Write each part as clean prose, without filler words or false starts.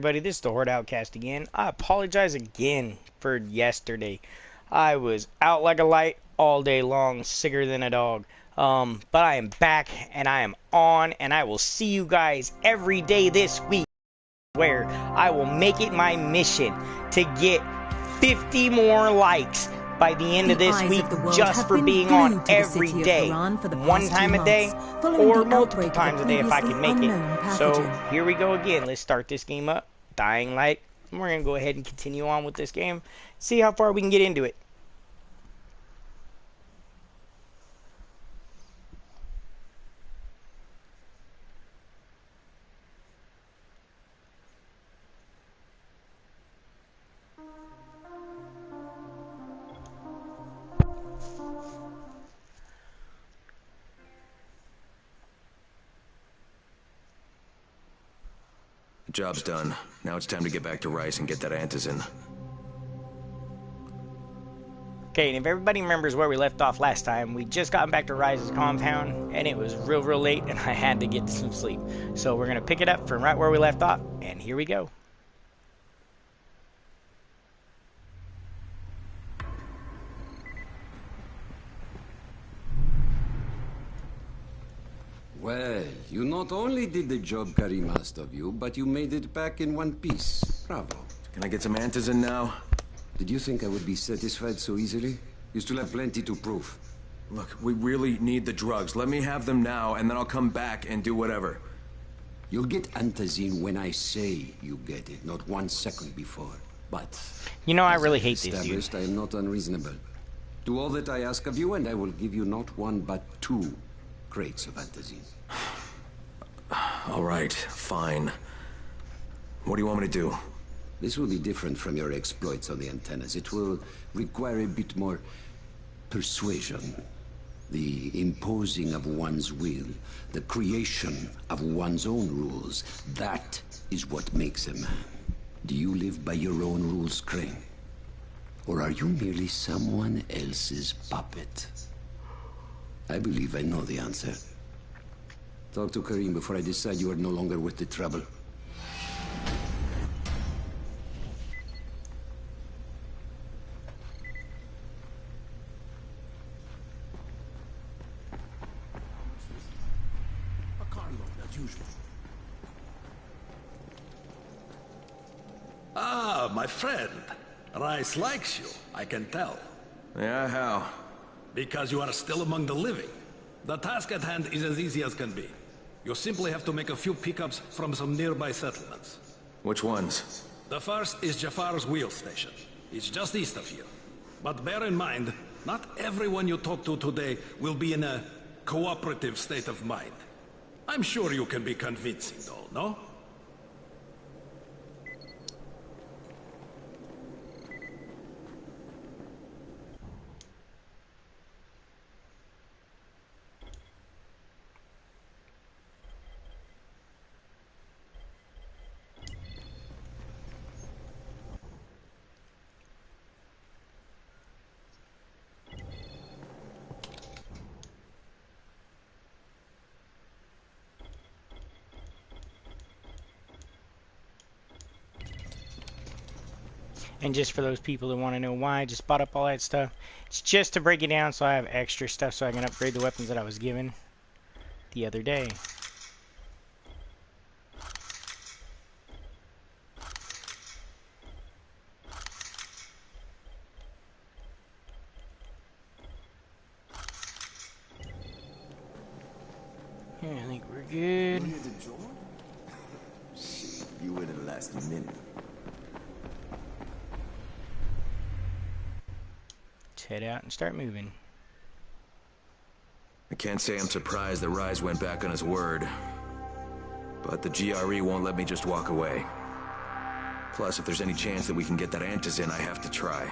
everybody, this is the Horde Outcast again. I apologize again for yesterday. I was out like a light all day long, sicker than a dog. But I am back, and I am on, and I will see you guys every day this week, where I will make it my mission to get 50 more likes by the end of this week, just for being on every day, one time a day, or multiple times a day if I can make it. So here we go again. Let's start this game up, Dyinlight. And we're gonna go ahead and continue on with this game, see how far we can get into it. Job's done. Now it's time to get back to Rice and get that antizin. Okay, and if everybody remembers where we left off last time, we just gotten back to Rice's compound, and it was real late, and I had to get some sleep. So we're going to pick it up from right where we left off, and here we go. Well, you not only did the job Karim asked of you, but you made it back in one piece. Bravo. Can I get some antizin now? Did you think I would be satisfied so easily? You still have plenty to prove. Look, we really need the drugs. Let me have them now, and then I'll come back and do whatever. You'll get antizin when I say you get it, not 1 second before. But... You know, I really hate this dude. I am not unreasonable. Do all that I ask of you, and I will give you not 1, but 2 crates of antizin. All right, fine. What do you want me to do? This will be different from your exploits on the antennas. It will require a bit more persuasion. The imposing of one's will. The creation of one's own rules. That is what makes a man. Do you live by your own rules, Crane? Or are you merely someone else's puppet? I believe I know the answer. Talk to Karim before I decide you are no longer worth the trouble. Ah, my friend. Rice likes you, I can tell. Yeah, how? Because you are still among the living. The task at hand is as easy as can be. You simply have to make a few pickups from some nearby settlements. Which ones? The first is Jafar's wheel station. It's just east of here. But bear in mind, not everyone you talk to today will be in a cooperative state of mind. I'm sure you can be convincing though, no? And just for those people that want to know why I just bought up all that stuff, it's just to break it down so I have extra stuff so I can upgrade the weapons that I was given the other day. Yeah, I think we're good. Shit, you waited the last minute. Head out and start moving. I can't say I'm surprised that Rise went back on his word. But the GRE won't let me just walk away. Plus, if there's any chance that we can get that antizin, I have to try.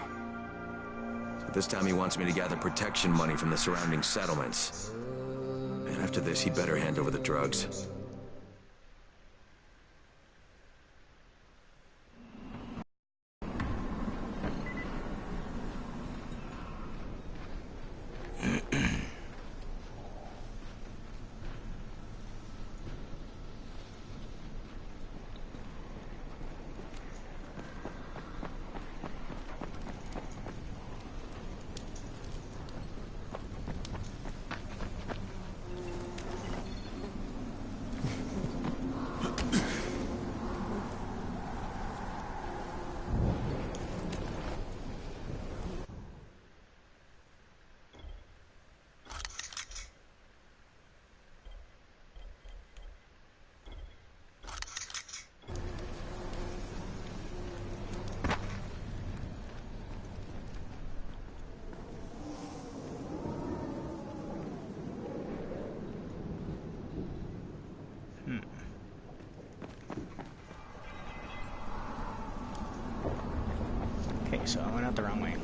So this time he wants me to gather protection money from the surrounding settlements. And after this, he'd better hand over the drugs. so I went out the wrong way.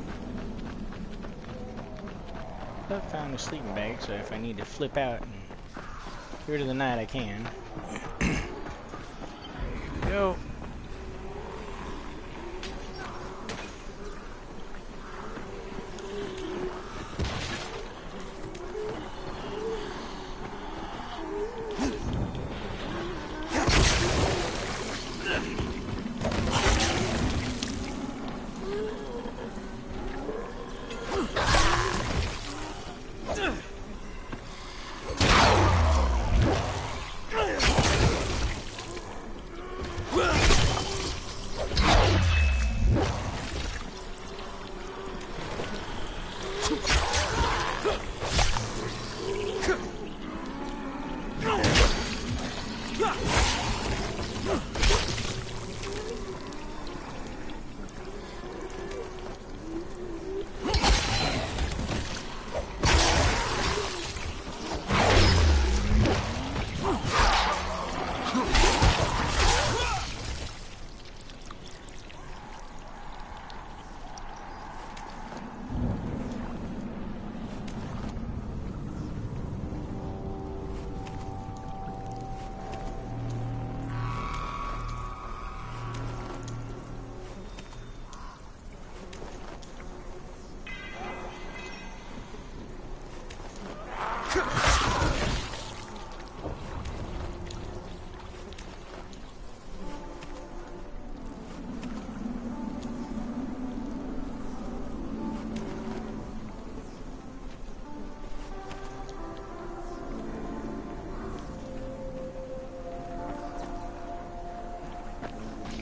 I found a sleeping bag, so if I need to flip out and get rid of the night, I can. There we go.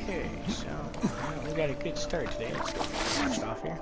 Okay, so we got a good start today. Let's get washed off here.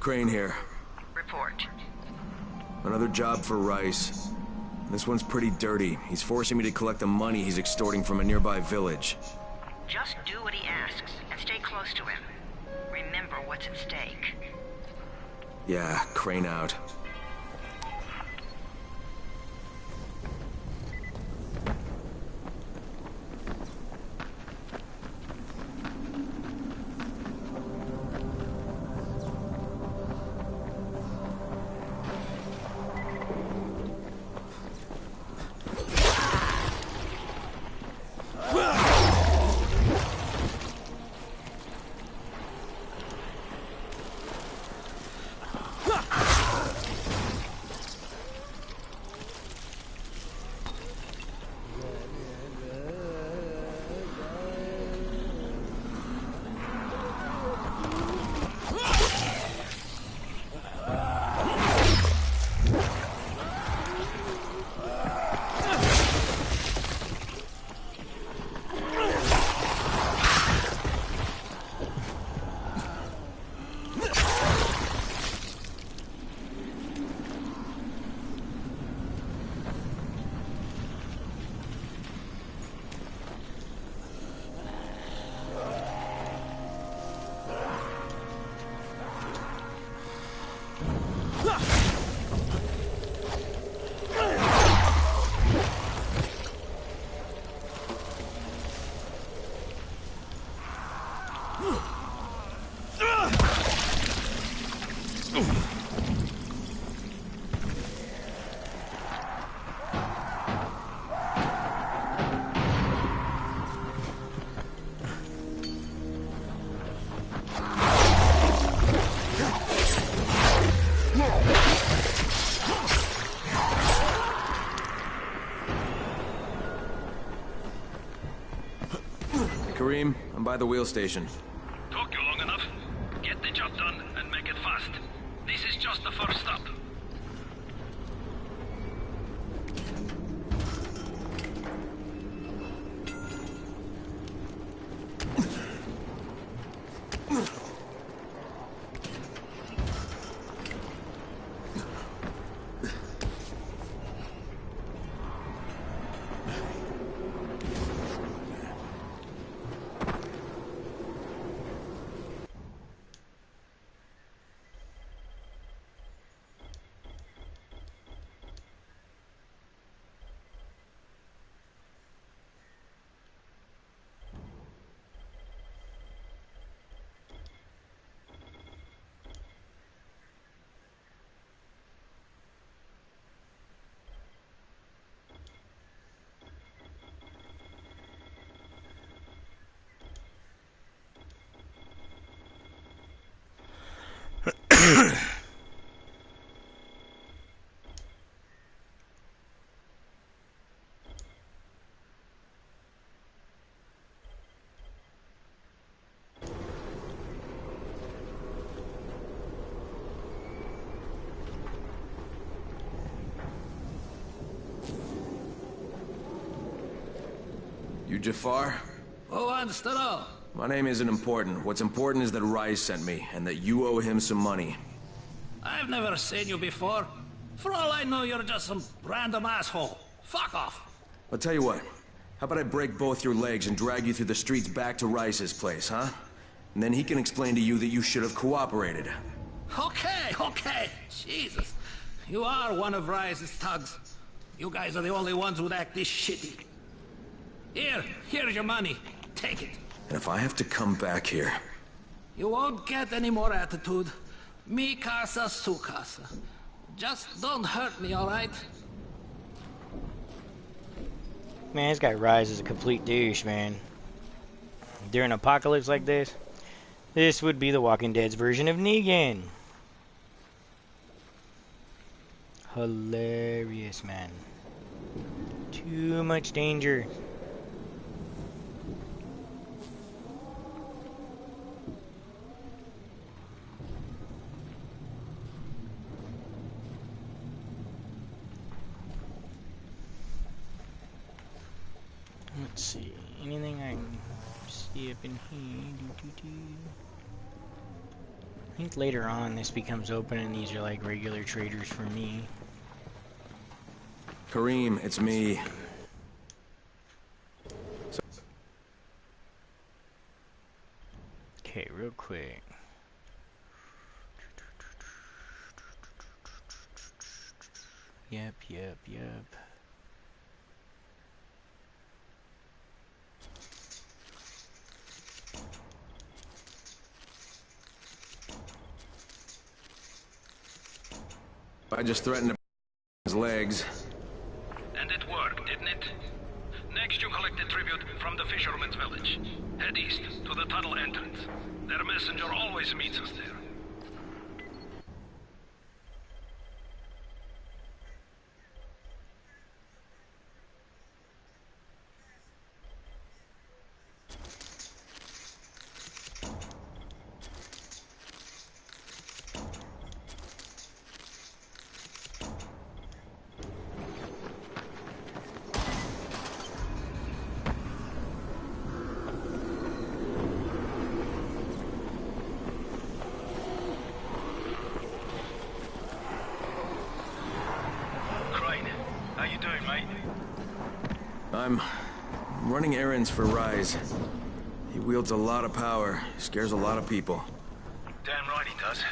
Crane here. Report. Another job for Rice. This one's pretty dirty. He's forcing me to collect the money he's extorting from a nearby village. Just do what he asks, and stay close to him. Remember what's at stake. Yeah, Crane out. Kareem, I'm by the wheel station. Took you long enough. Get the job done and make it fast. This is just the first stop. You Jafar? Who wants to know? My name isn't important. What's important is that Rice sent me, and that you owe him some money. I've never seen you before. For all I know, you're just some random asshole. Fuck off. I'll tell you what. How about I break both your legs and drag you through the streets back to Rice's place, huh? And then he can explain to you that you should have cooperated. Okay. Jesus. You are one of Rise's thugs. You guys are the only ones who'd act this shitty. Here's your money. Take it. And if I have to come back here... You won't get any more attitude. Mi casa, su casa. Just don't hurt me, alright? Man, this guy Rise is a complete douche, man. During an apocalypse like this, this would be the Walking Dead's version of Negan. Hilarious, man. Too much danger. Let's see. Anything I can see up in here? I think later on this becomes open and these are like regular traders for me. Kareem, it's me. Okay, real quick. Yep. I just threatened to his legs. And it worked, didn't it? Next you collect the tribute from the fisherman's village. Head east to the tunnel entrance. Their messenger always meets us there. How you doing, mate? I'm running errands for Rise. He wields a lot of power, scares a lot of people. Damn right he does.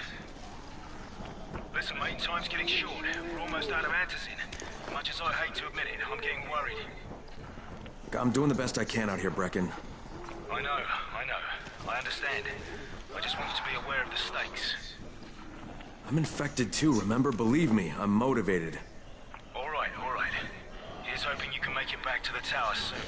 Listen, mate, time's getting short. We're almost out of antizin. Much as I hate to admit it, I'm getting worried. I'm doing the best I can out here, Brecken. I know. I understand. I just want you to be aware of the stakes. I'm infected too, remember? Believe me, I'm motivated. All right. Here's hoping you can make it back to the tower soon.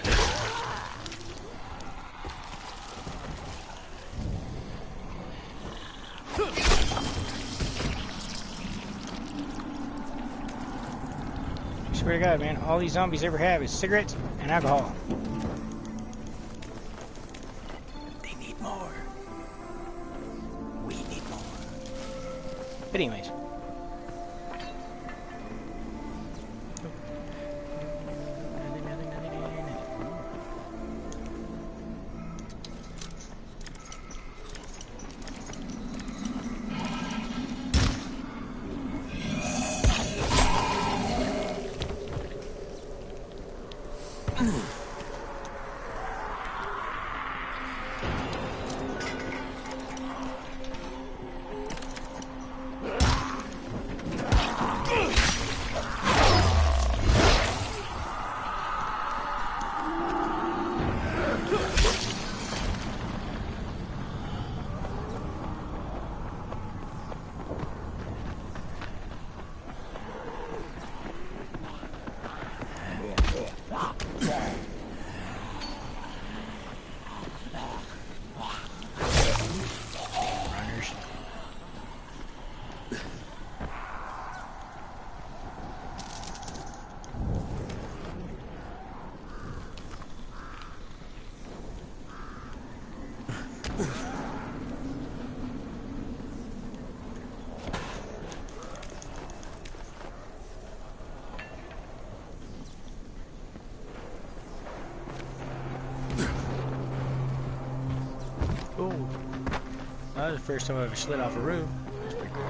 I swear to God, man, all these zombies ever have is cigarettes and alcohol. They need more. We need more. But anyways. Oh, that was the first time I ever slid off a roof. That's pretty cool.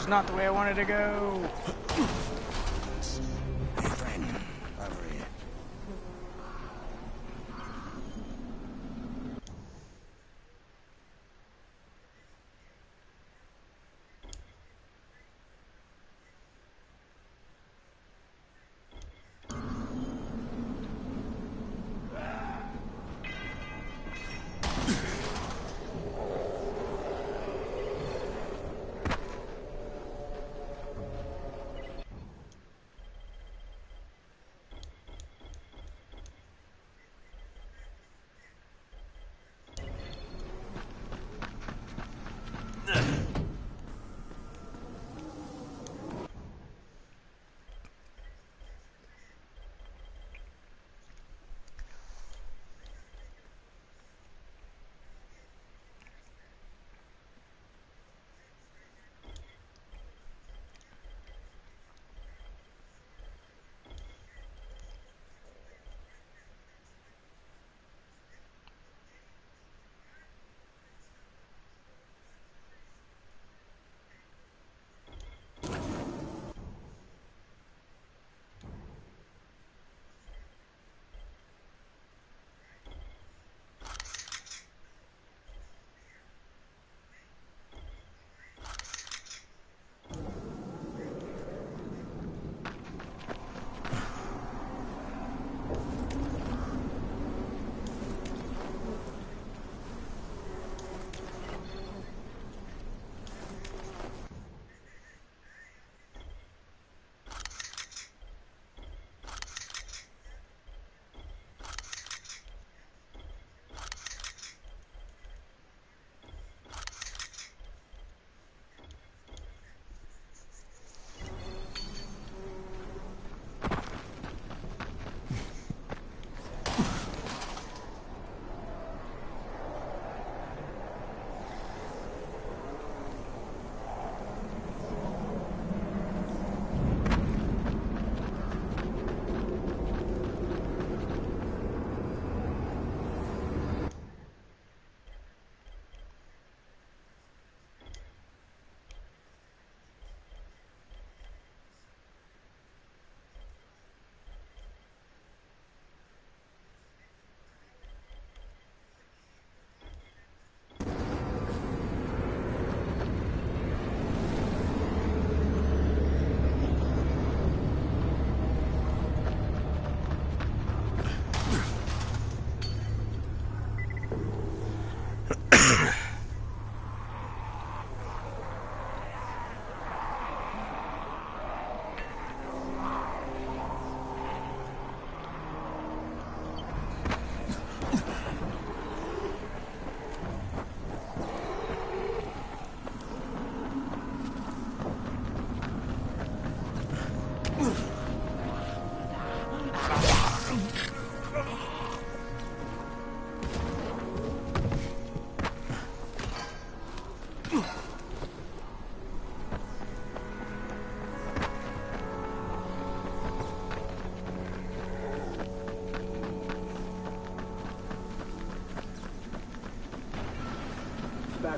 Not the way I wanted to go. Hey, friend, over here.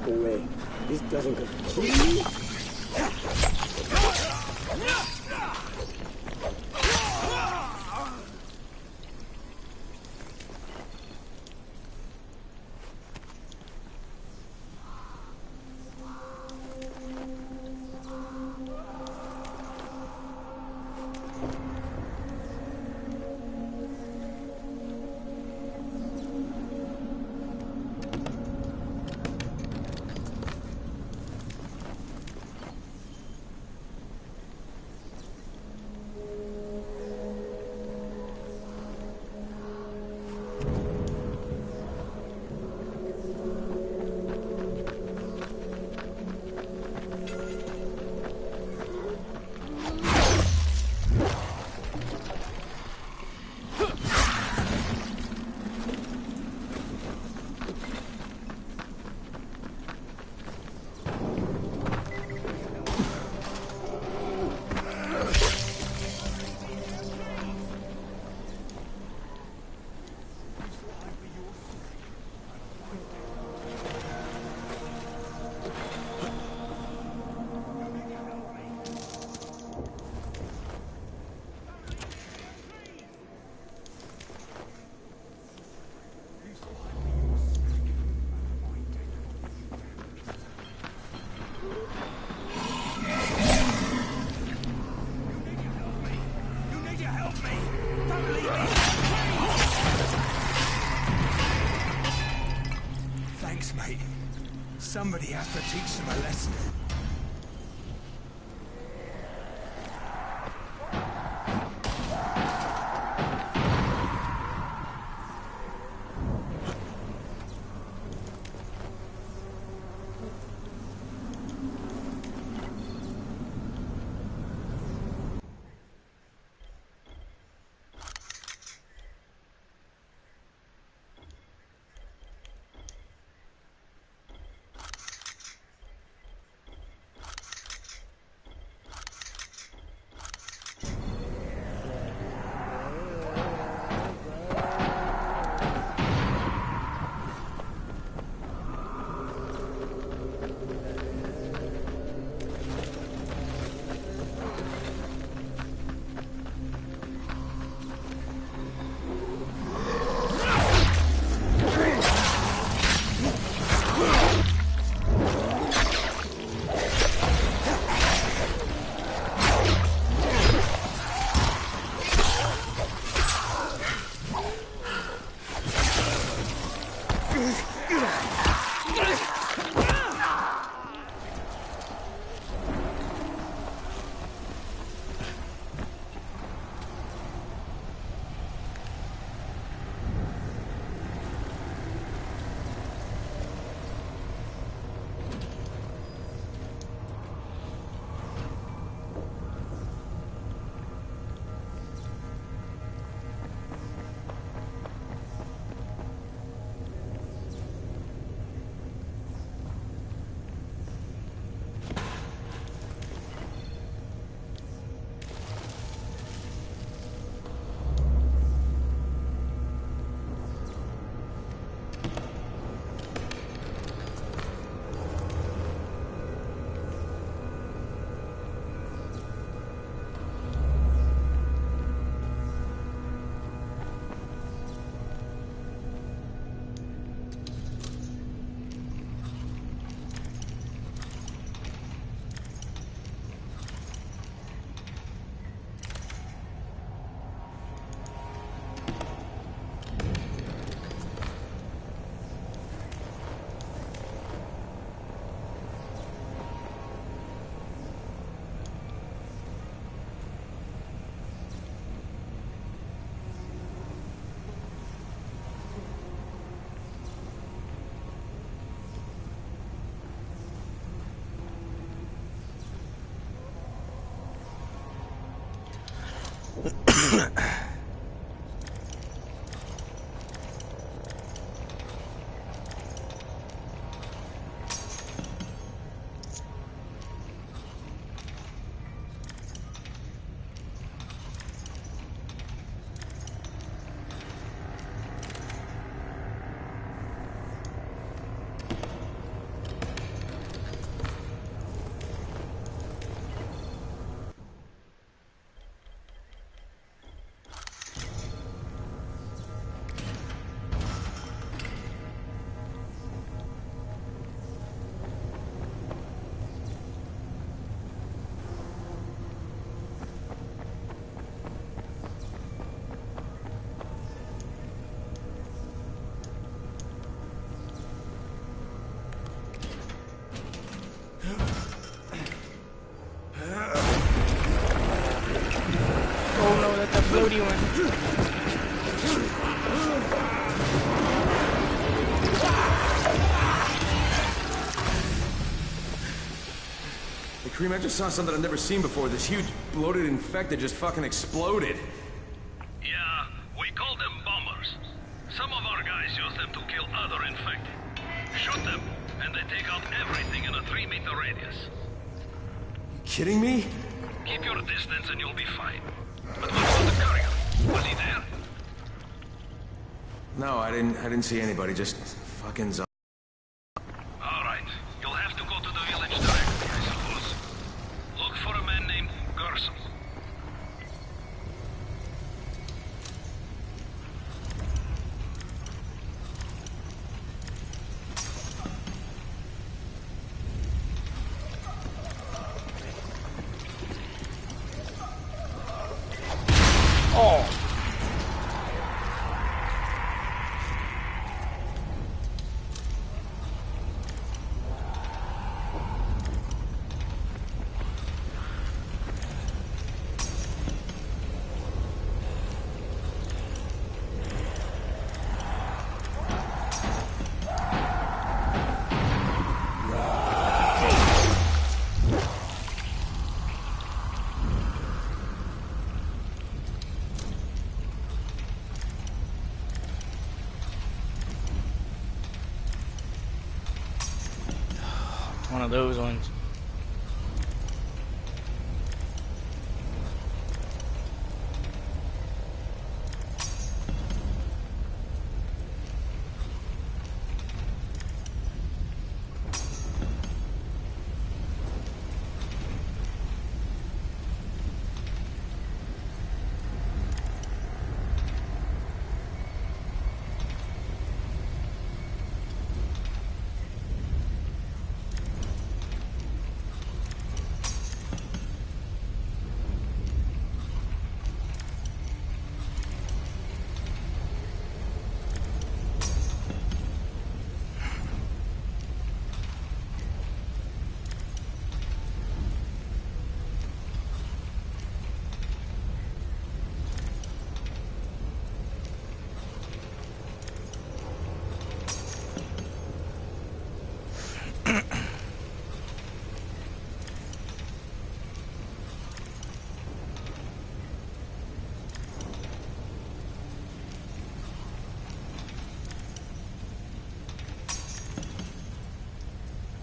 fuck away. This doesn't continue. Thanks, mate. Somebody has to teach them a lesson. doing? Hey, Cream, I just saw something I've never seen before. This huge, bloated infected just fucking exploded. Yeah, we call them bombers. Some of our guys use them to kill other infected. Shoot them, and they take out everything in a 3-meter radius. You kidding me? Keep your distance and you'll be fine. But what about the courier? Was he there? No, I didn't see anybody. Just fucking zombies. All right. You'll have to go to the village directly, I suppose. Look for a man named Gerson. Oh. One of those ones.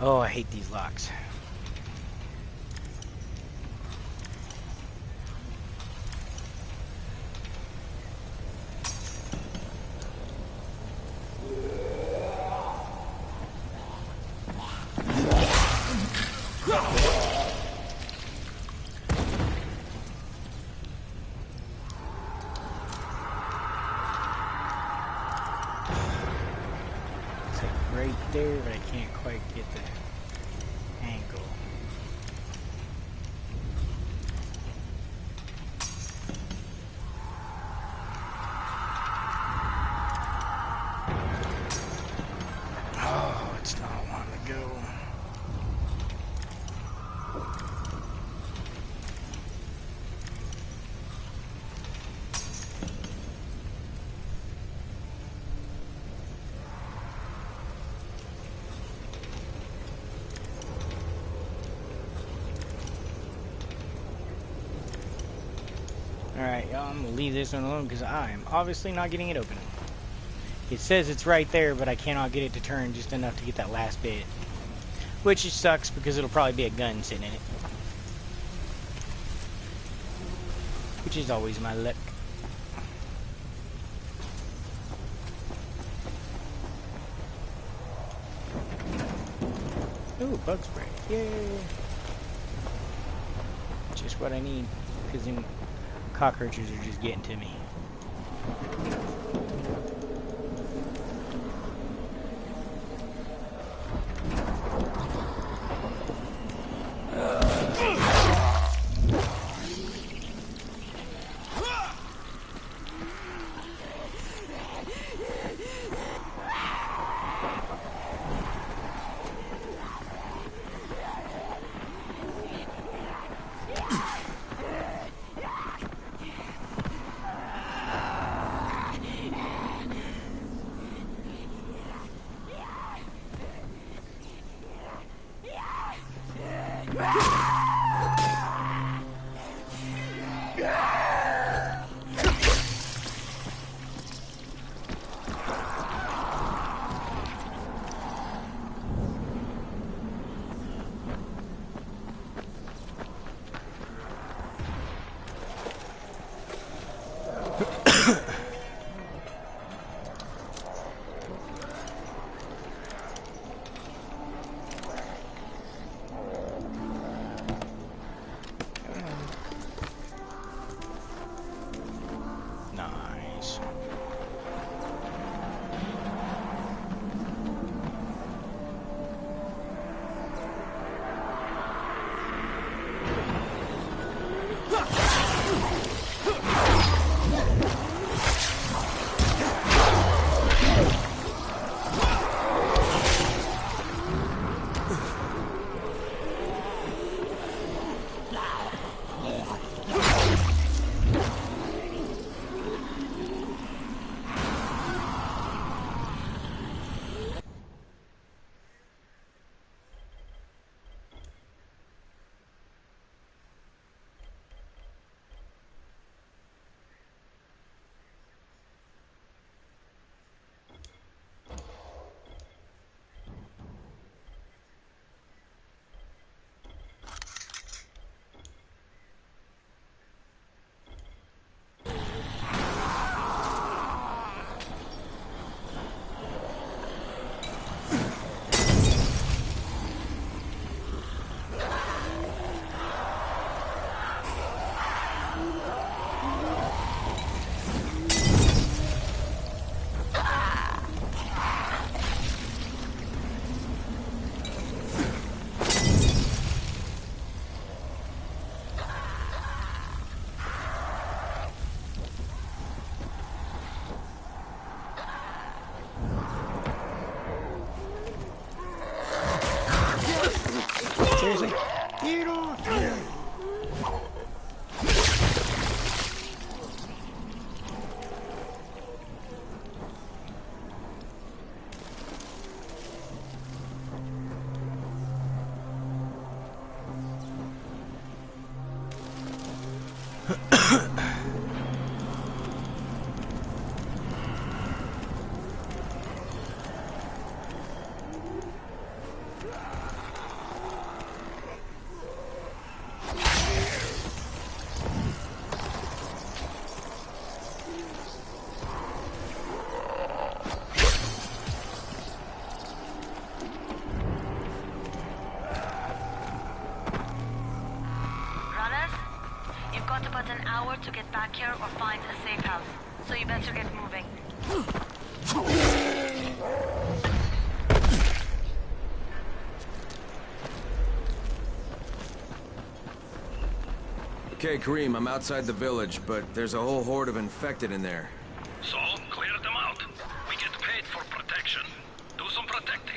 Oh, I hate these locks. It's like right there, but I can't quite get the angle. Oh, it's not wanting to go. Alright, y'all, I'm gonna leave this one alone because I am obviously not getting it open. It says it's right there, but I cannot get it to turn just enough to get that last bit. Which just sucks because it'll probably be a gun sitting in it. Which is always my luck. Ooh, bug spray. Yay! Just what I need, because them cockroaches are just getting to me. Nice. Seriously? Get off here! Runners, you've got about an hour to get back here or find a safe house, so you better get moving. Okay, Kareem, I'm outside the village, but there's a whole horde of infected in there. So, clear them out. We get paid for protection. Do some protecting.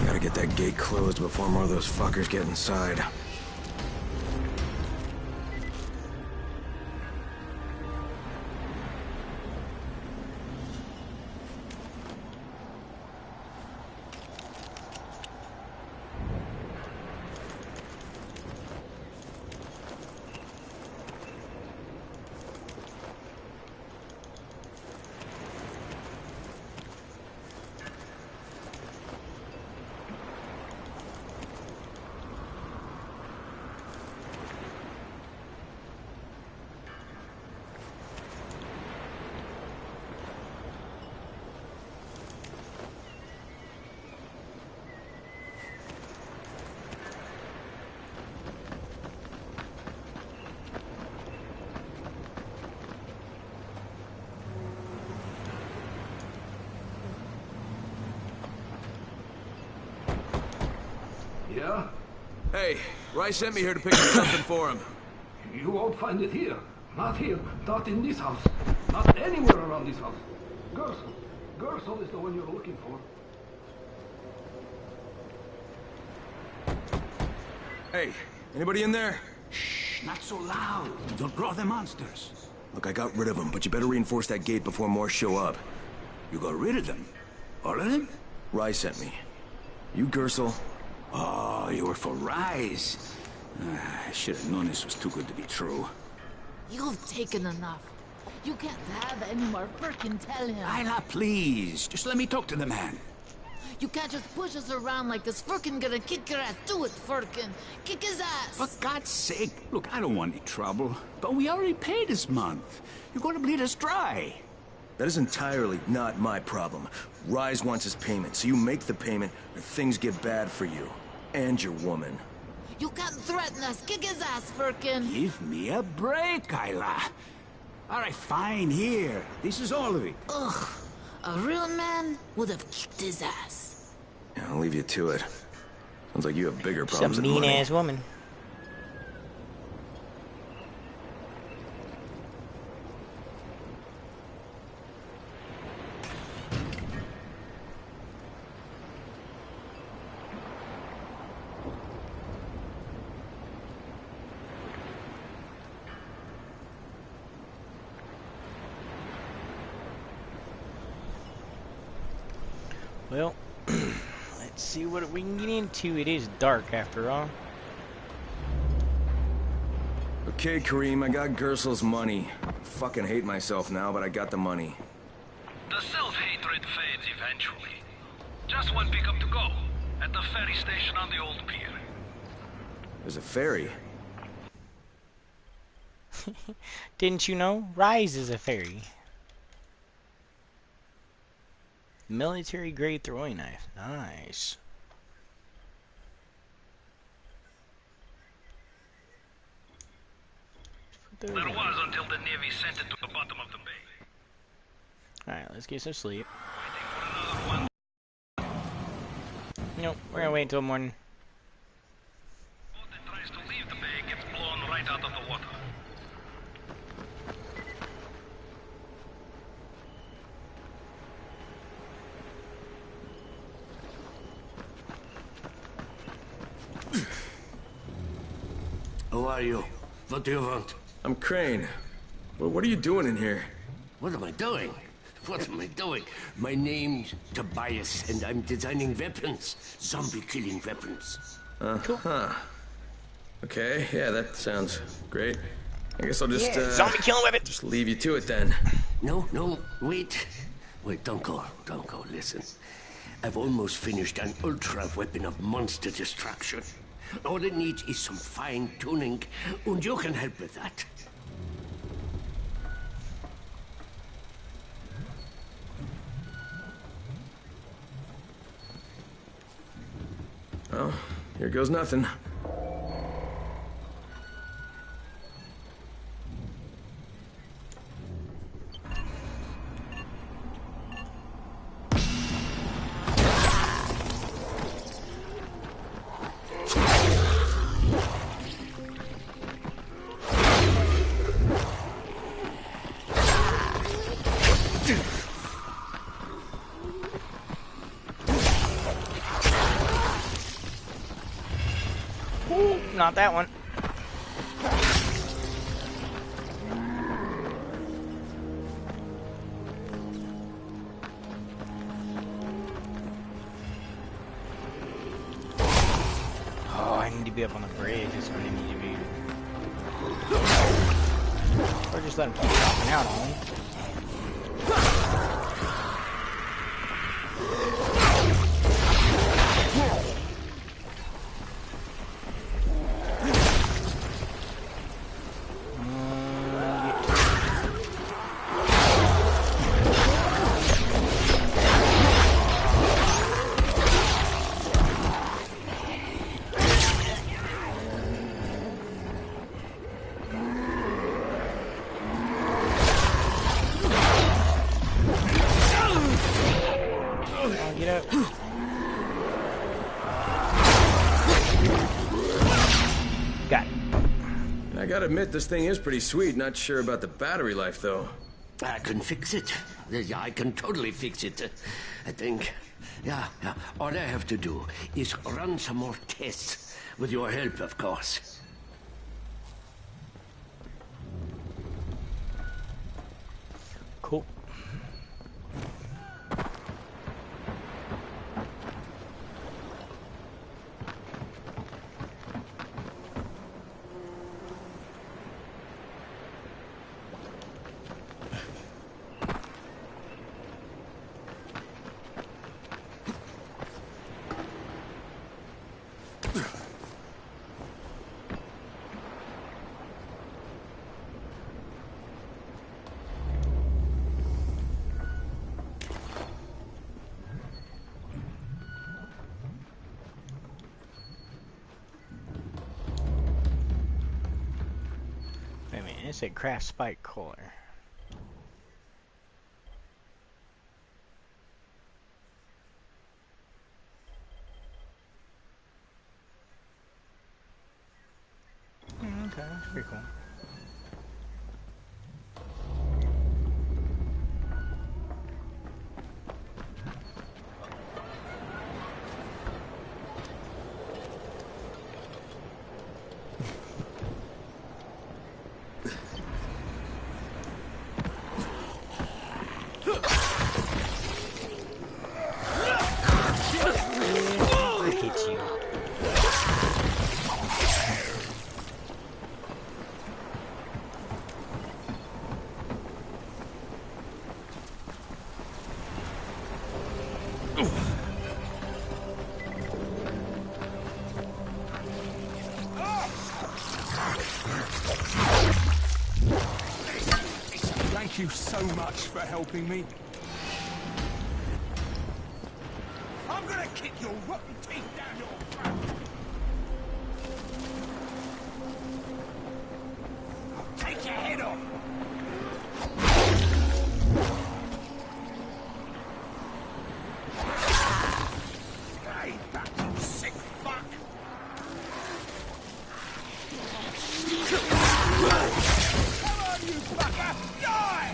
Gotta get that gate closed before more of those fuckers get inside. Hey, Rice sent me here to pick up something for him. You won't find it here. Not here. Not in this house. Not anywhere around this house. Gerson. Gerson is the one you're looking for. Hey, anybody in there? Shh, not so loud. They'll draw the monsters. Look, I got rid of them, but you better reinforce that gate before more show up. You got rid of them? All of them? Rice sent me. You, Gersel? Oh, you were for Rise. I should have known this was too good to be true. You've taken enough. You can't have any more. Frickin' tell him. Isla, please. Just let me talk to the man. You can't just push us around like this. Frickin' gonna kick your ass. Do it, Frickin'. Kick his ass. For God's sake. Look, I don't want any trouble. But we already paid this month. You're gonna bleed us dry. That is entirely not my problem. Rise wants his payment, so you make the payment or things get bad for you. And your woman. You can't threaten us. Kick his ass, Frickin'. Give me a break, Isla. All right, fine, here. This is all of it. Ugh. A real man would have kicked his ass. Yeah, I'll leave you to it. Sounds like you have bigger She's a problems than money. mean-ass woman. Well, let's see what we can get into. It is dark after all. Okay, Kareem, I got Gersel's money. Fucking hate myself now, but I got the money. The self-hatred fades eventually. Just one pickup to go. At the ferry station on the old pier. There's a ferry. Didn't you know? Rise is a ferry. Military grade throwing knife. Nice. There was until the Navy sent it to the bottom of the bay. Alright, let's get some sleep. Waiting for another one. Nope, we're gonna wait until morning. Boat that tries to leave the bay gets blown right out of the water. Who are you? What do you want? I'm Crane. Well, what are you doing in here? What am I doing? What am I doing? My name's Tobias, and I'm designing weapons. Zombie-killing weapons. Huh. Okay, yeah, that sounds great. I guess I'll just, zombie killing weapon! just leave you to it then. No, wait. Wait, don't go, listen. I've almost finished an ultra weapon of monster destruction. All it needs is some fine-tuning, and you can help with that. Well, here goes nothing. Not that one. Oh, I need to be up on the bridge. That's what I need to be. Or just let him keep dropping out on me. admit this thing is pretty sweet. Not sure about the battery life, though. I can fix it. Yeah, I can totally fix it. I think. Yeah. All I have to do is run some more tests. With your help, of course. Cool. Wait a minute, it said craft spike core. Okay, that's pretty cool. It hits you. Thank you so much for helping me. I'm gonna kick your rotten teeth down your throat. I'll take your head off. Hey, back, you sick fuck. Come on, you fucker! Die!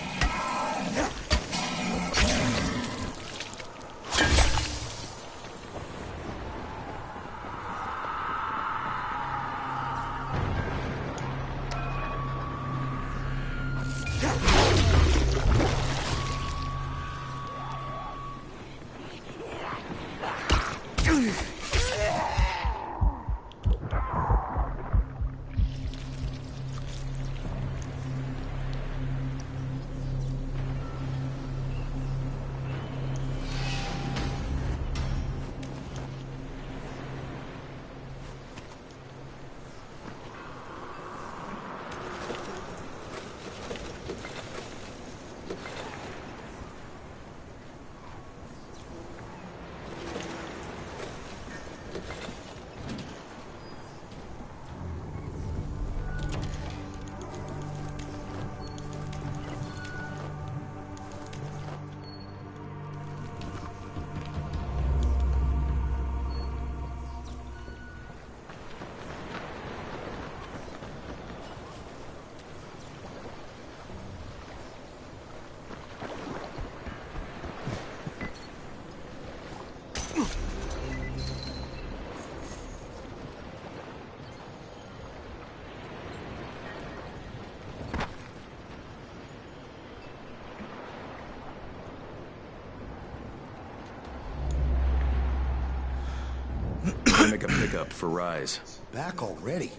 Gonna make a pickup for Rise. Back already?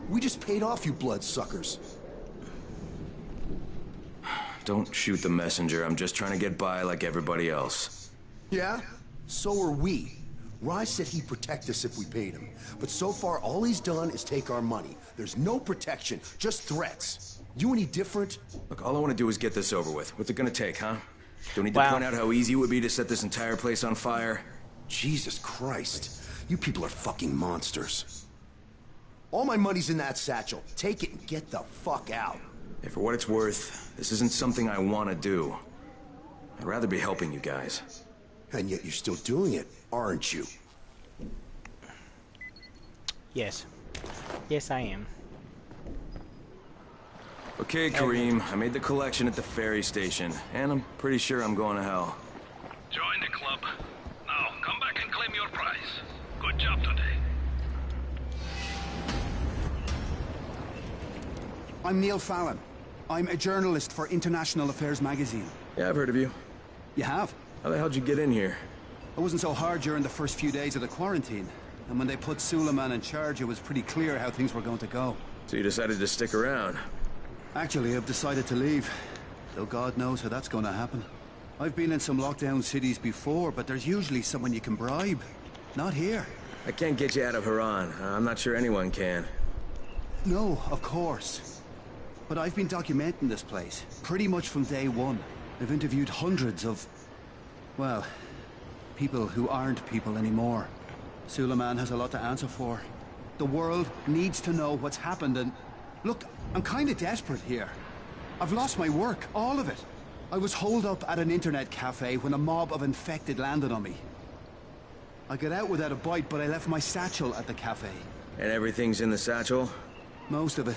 We just paid off you bloodsuckers. Don't shoot the messenger. I'm just trying to get by like everybody else. Yeah? So are we. Rise said he'd protect us if we paid him. But so far, all he's done is take our money. There's no protection, just threats. You any different? Look, all I want to do is get this over with. What's it gonna take, huh? Don't need to Wow. point out how easy it would be to set this entire place on fire. Jesus Christ. You people are fucking monsters. All my money's in that satchel. Take it and get the fuck out. Hey, for what it's worth, this isn't something I want to do. I'd rather be helping you guys. And yet you're still doing it, aren't you? Yes. Yes, I am. Okay, Kareem, I made the collection at the ferry station, and I'm pretty sure I'm going to hell. Join the club. Now, come back and claim your prize. Good job today. I'm Neil Fallon. I'm a journalist for International Affairs magazine. Yeah, I've heard of you. You have? How the hell did you get in here? It wasn't so hard during the first few days of the quarantine. And when they put Suleiman in charge, it was pretty clear how things were going to go. So you decided to stick around? Actually, I've decided to leave. Though God knows how that's going to happen. I've been in some lockdown cities before, but there's usually someone you can bribe. Not here. I can't get you out of Haran. I'm not sure anyone can. No, of course. But I've been documenting this place, pretty much from day one. I've interviewed hundreds of... well, people who aren't people anymore. Suleiman has a lot to answer for. The world needs to know what's happened and... Look, I'm kinda desperate here. I've lost my work, all of it. I was holed up at an internet cafe when a mob of infected landed on me. I got out without a bite, but I left my satchel at the cafe. And everything's in the satchel? Most of it.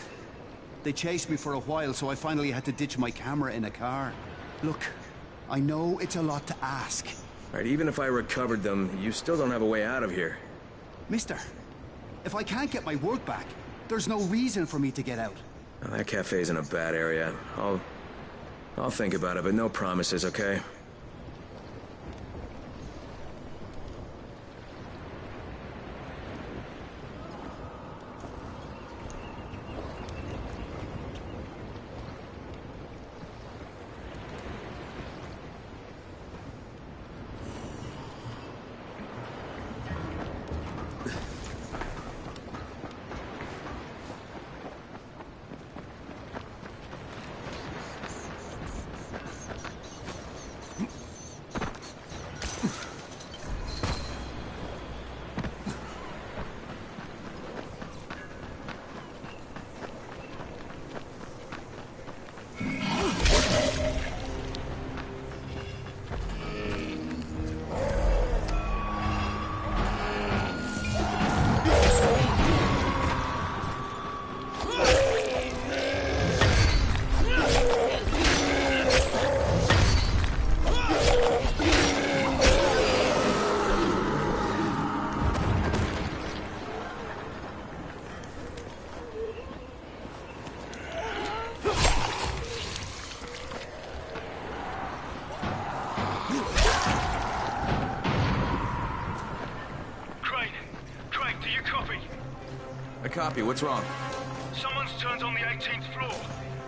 They chased me for a while, so I finally had to ditch my camera in a car. Look, I know it's a lot to ask. All right, even if I recovered them, you still don't have a way out of here. Mister, if I can't get my work back, there's no reason for me to get out. Now, that cafe's in a bad area. I'll think about it, but no promises, okay? Copy. What's wrong? Someone's turned on the 18th floor.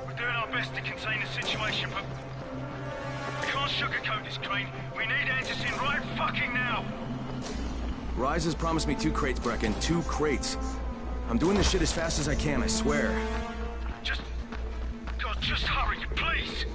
We're doing our best to contain the situation, but... we can't sugarcoat this, Crane. We need answers in right fucking now. Rise has promised me 2 crates, Brecken. 2 crates. I'm doing this shit as fast as I can, I swear. God, just hurry, please.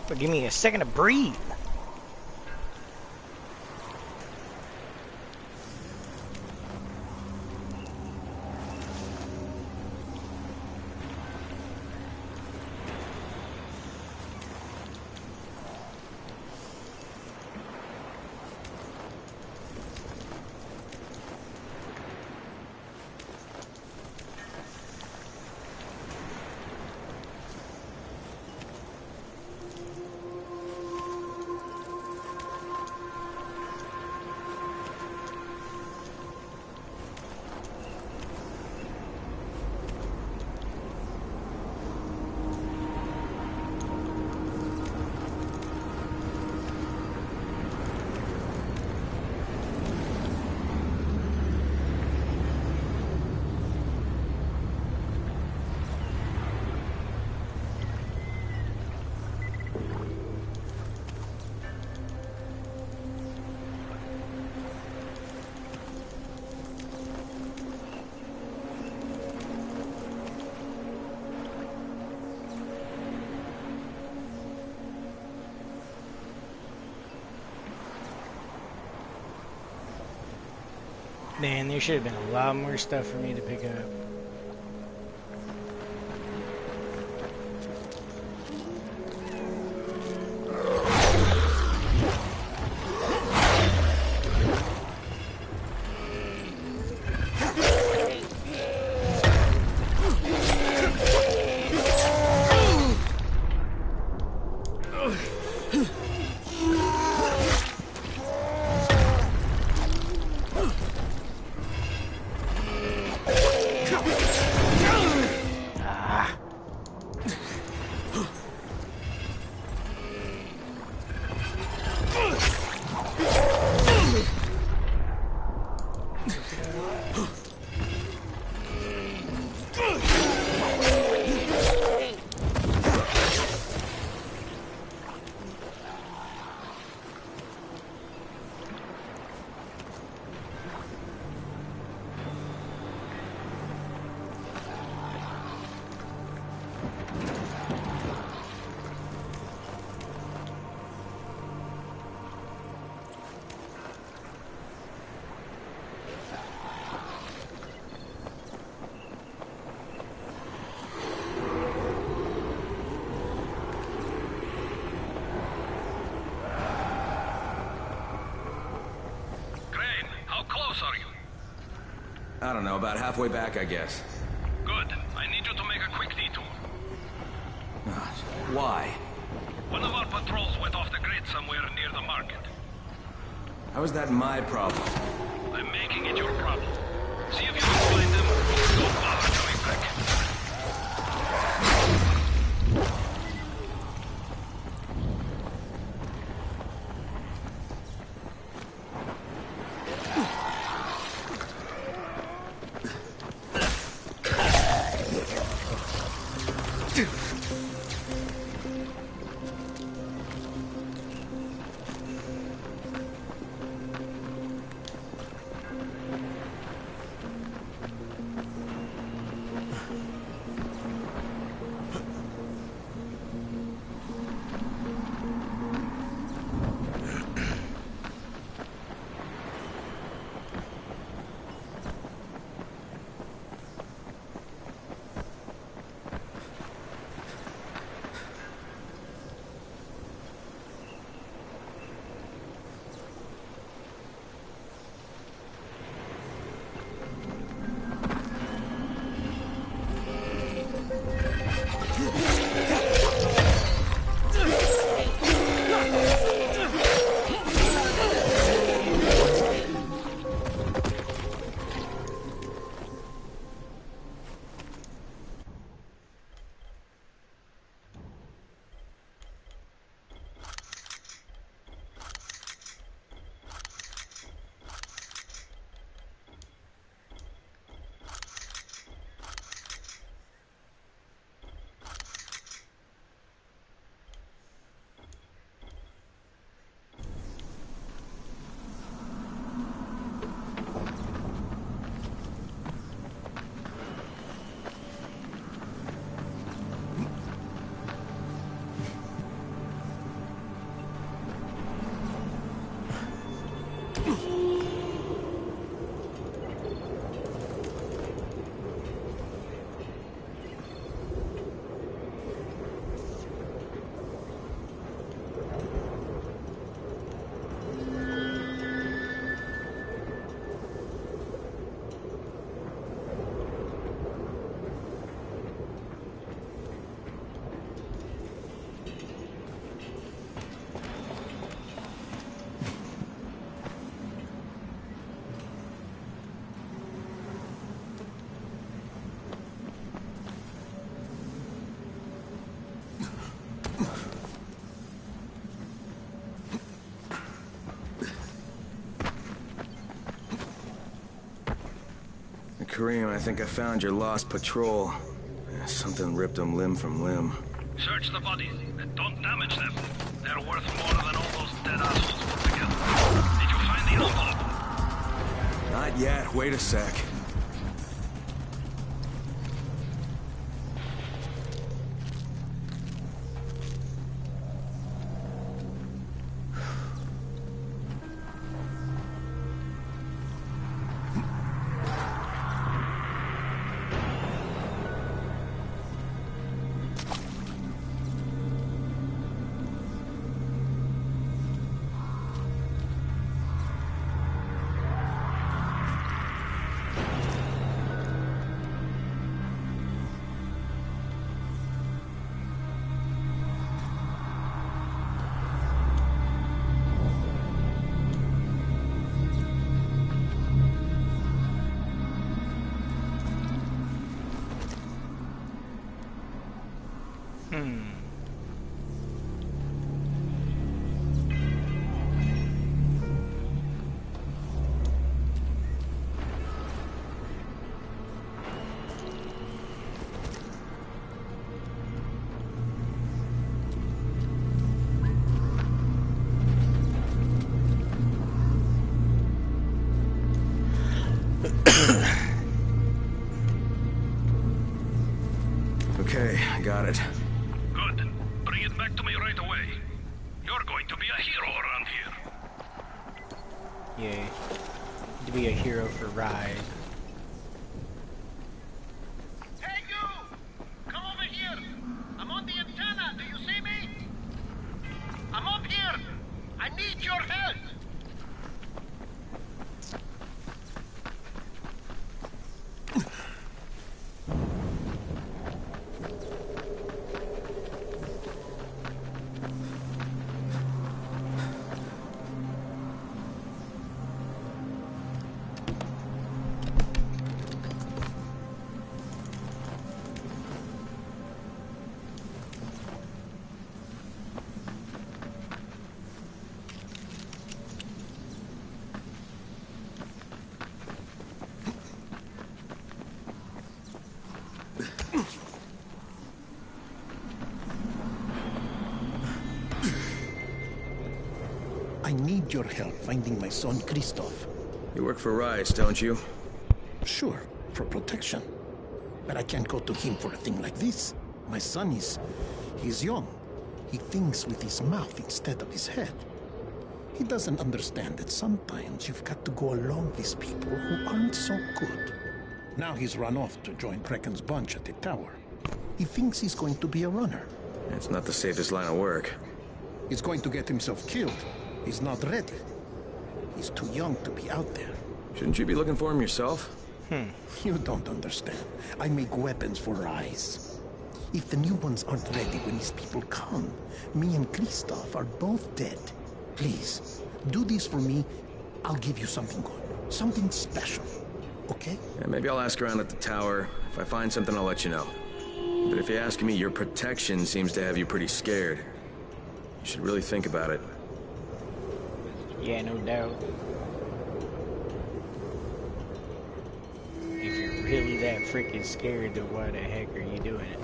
But give me a second to breathe. Man, there should have been a lot more stuff for me to pick up. I don't know, about halfway back, I guess. Good. I need you to make a quick detour. Why? One of our patrols went off the grid somewhere near the market. How is that my problem? I'm making it your problem. See if you can find them. Don't bother coming back. Kareem, I think I found your lost patrol. Yeah, something ripped them limb from limb. Search the bodies and don't damage them. They're worth more than all those dead assholes put together. Did you find the envelope? Not yet. Wait a sec. Okay, I got it. Good. Bring it back to me right away. You're going to be a hero around here. Yeah. To be a hero for Rise. Hey you! Come over here! I'm on the antenna, do you see me? I'm up here! I need your help! I need your help finding my son Christoph. You work for Rise, don't you? Sure, for protection. But I can't go to him for a thing like this. My son he's young. He thinks with his mouth instead of his head. He doesn't understand that sometimes you've got to go along with people who aren't so good. Now he's run off to join Krecken's bunch at the tower. He thinks he's going to be a runner. It's not the safest line of work. He's going to get himself killed. He's not ready. He's too young to be out there. Shouldn't you be looking for him yourself? You don't understand. I make weapons for Rise. If the new ones aren't ready when his people come, me and Christoph are both dead. Please, do this for me. I'll give you something good. Something special. Okay? Yeah, maybe I'll ask around at the tower. If I find something, I'll let you know. But if you ask me, your protection seems to have you pretty scared. You should really think about it. Yeah, no doubt. If you're really that freaking scared, then why the heck are you doing it?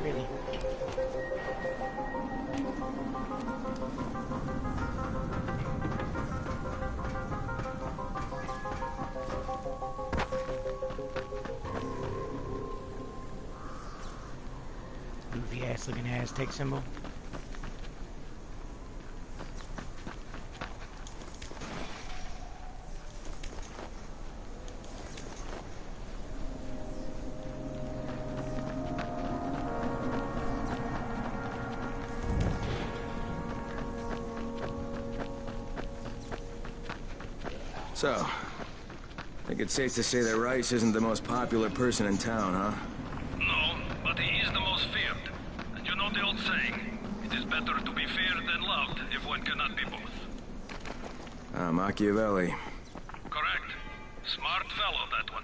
Really? Goofy ass looking Aztec symbol. So, I think it's safe to say that Rice isn't the most popular person in town, huh? No, but he is the most feared. And you know the old saying, it is better to be feared than loved if one cannot be both. Machiavelli. Correct. Smart fellow, that one.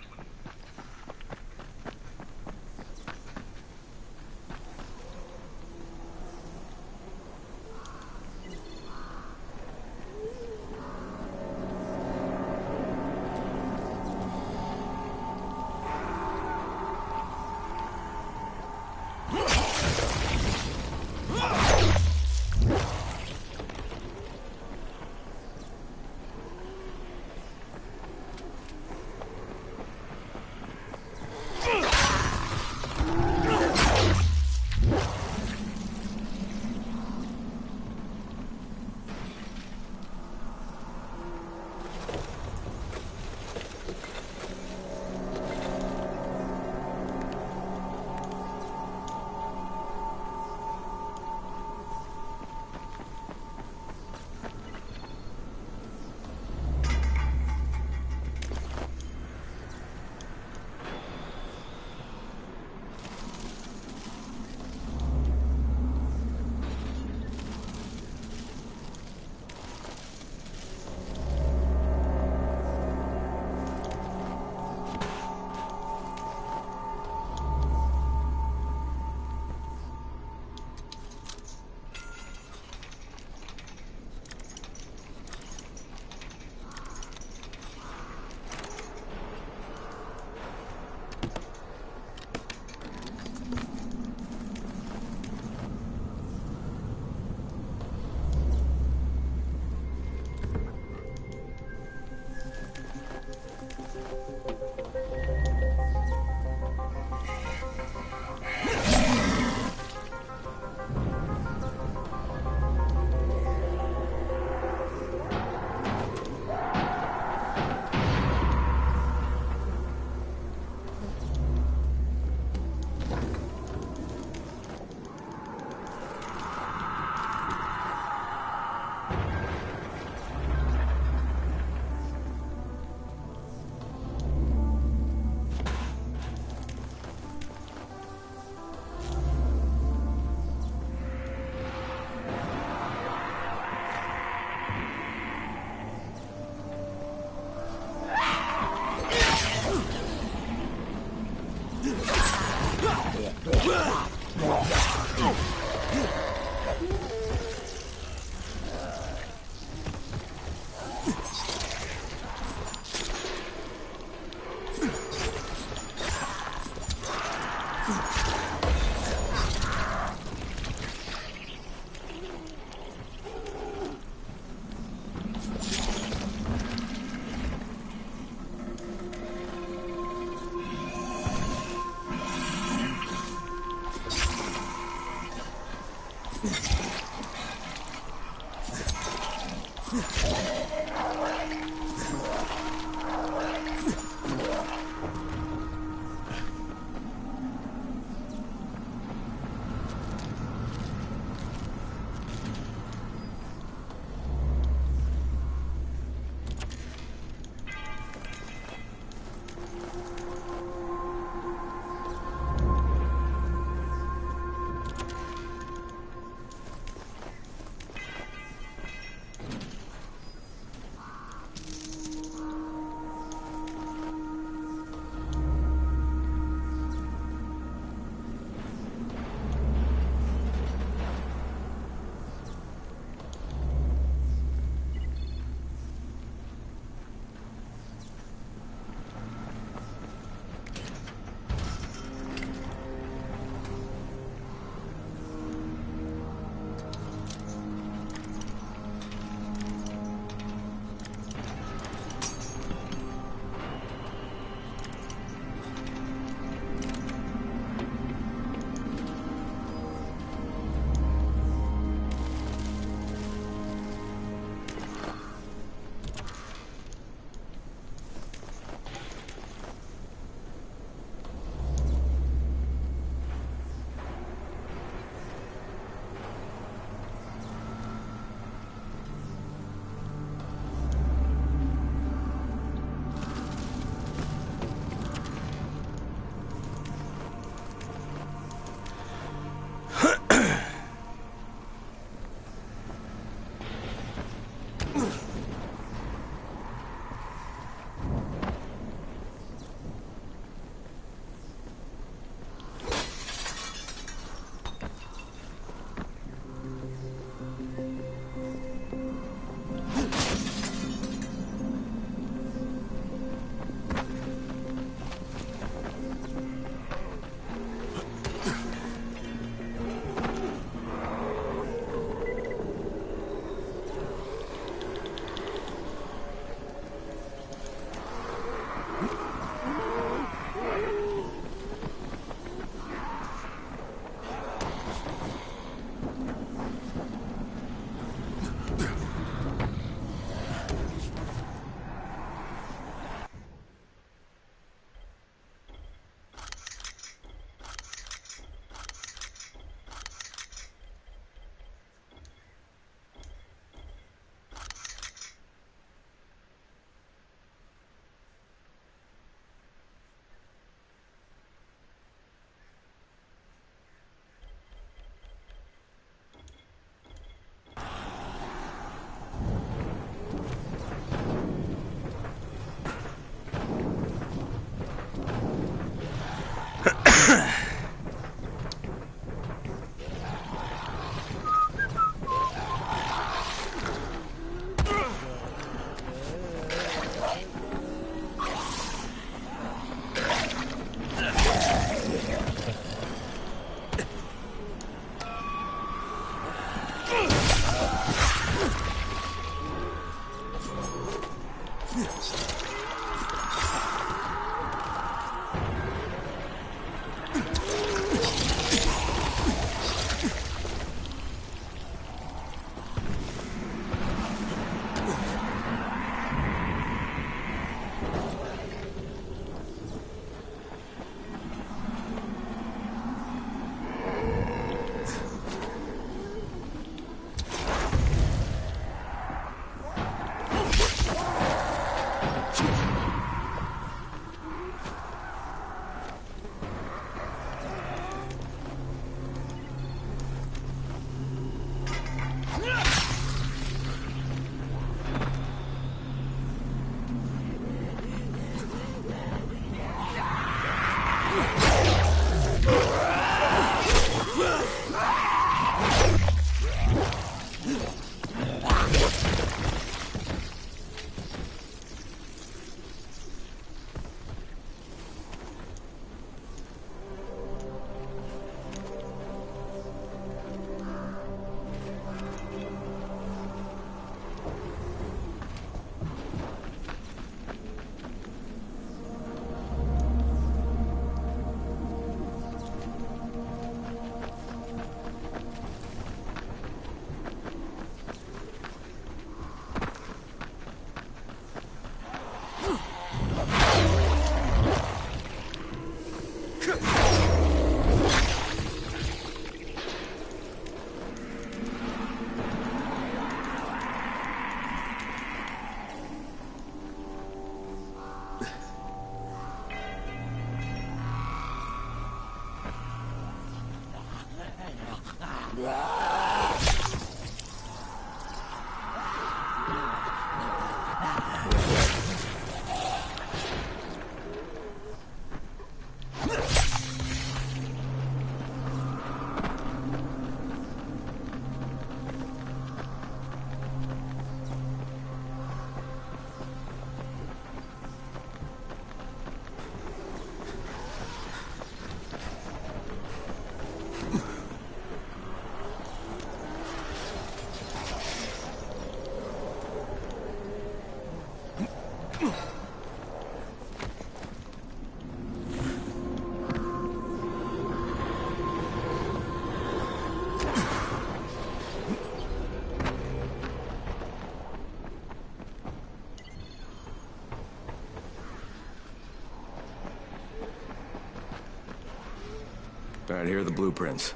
All right, here are the blueprints.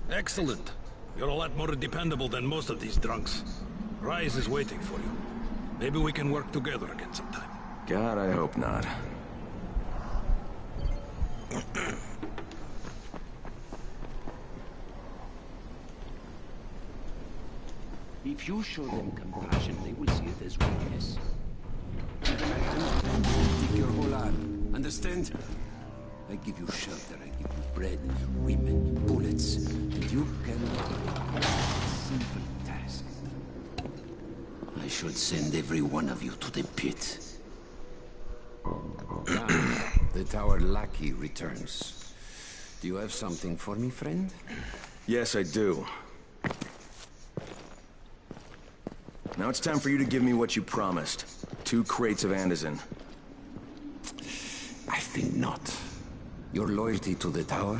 Excellent. You're a lot more dependable than most of these drunks. Rise is waiting for you. Maybe we can work together again sometime. God, I hope not. If you show them compassion, they will see it as weakness. Take your whole arm. Understand? I give you shelter, I give you bread, women, bullets, and you can... Simple task. I should send every one of you to the pit. Now, the tower lackey returns. Do you have something for me, friend? Yes, I do. Now it's time for you to give me what you promised. 2 crates of Anderson. I think not. Your loyalty to the tower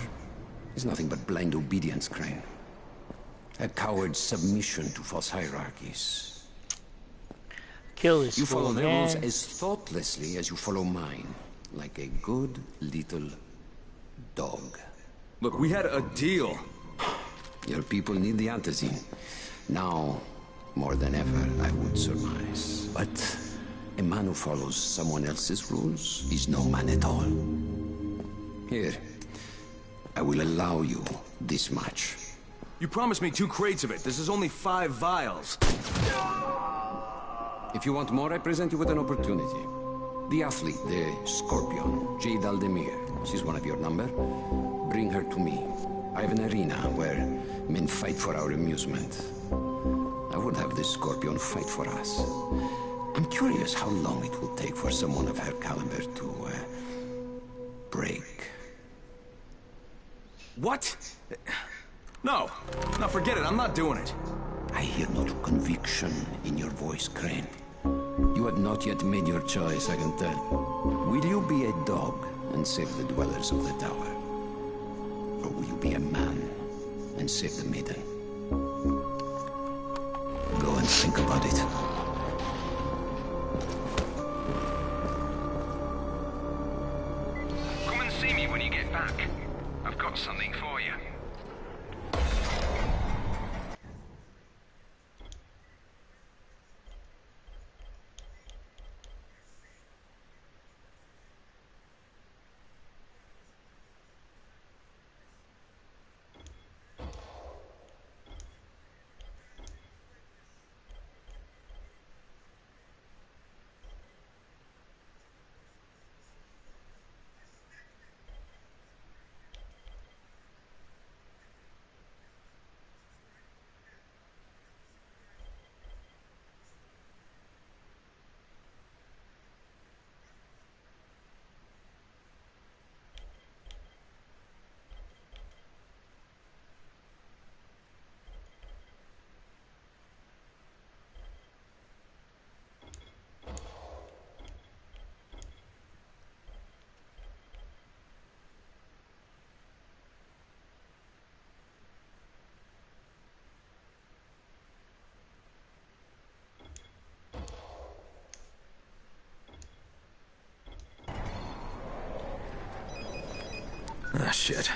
is nothing but blind obedience, Crane. A coward's submission to false hierarchies. Kill this You follow fool, their rules man. as thoughtlessly as you follow mine. Like a good little dog. Look, we had a deal. Your people need the antizin. Now, more than ever, I would surmise. But a man who follows someone else's rules is no man at all. Here, I will allow you this much. You promised me 2 crates of it. This is only 5 vials. If you want more, I present you with an opportunity. The athlete, the Scorpion, Jade Aldemir. She's one of your number. Bring her to me. I have an arena where men fight for our amusement. I would have the Scorpion fight for us. I'm curious how long it will take for someone of her caliber to, break. What? No. No, forget it. I'm not doing it. I hear no conviction in your voice, Crane. You have not yet made your choice, I can tell. Will you be a dog and save the dwellers of the tower? Or will you be a man and save the maiden? Go and think about it. Come and see me when you get back. I've got something for you. Ah, shit.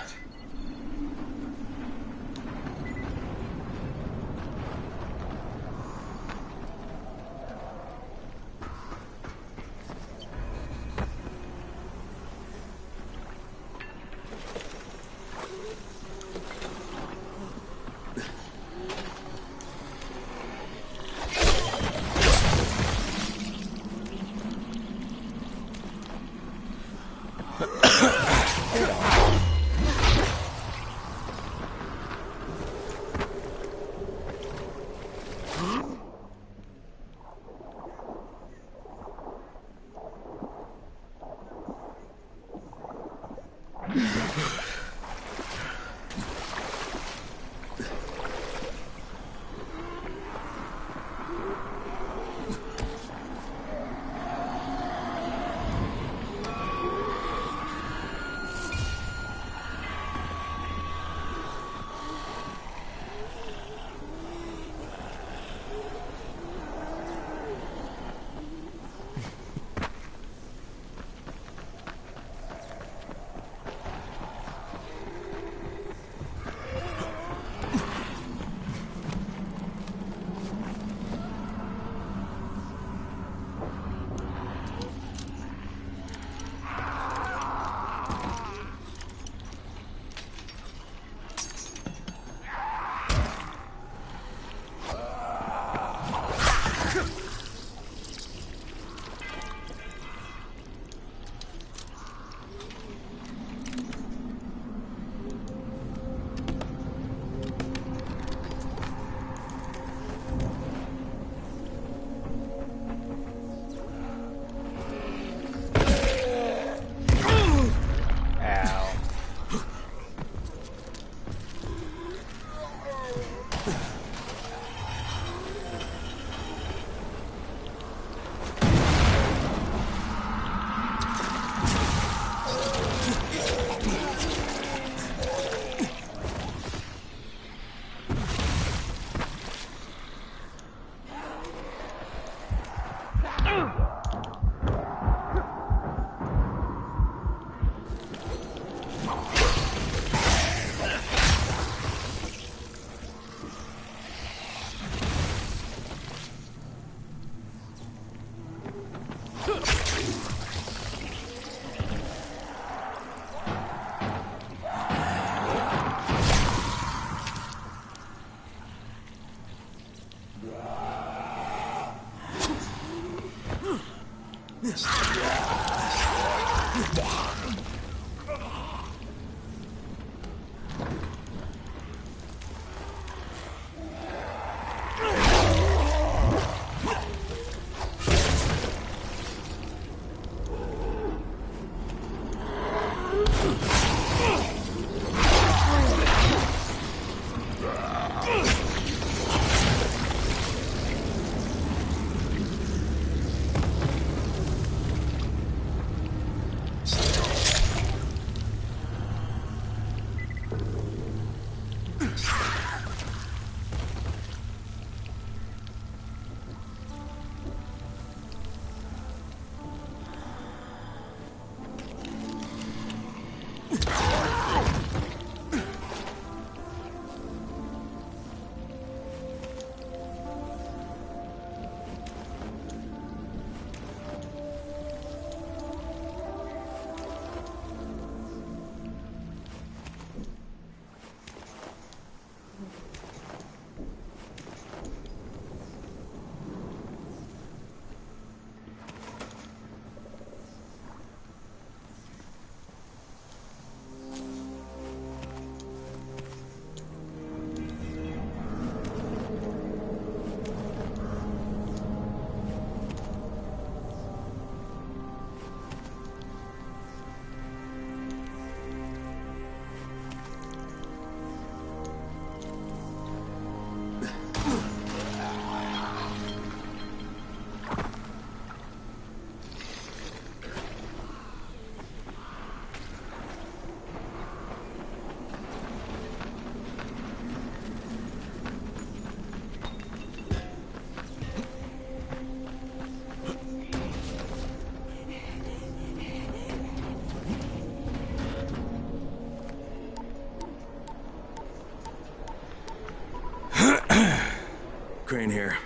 Crane here.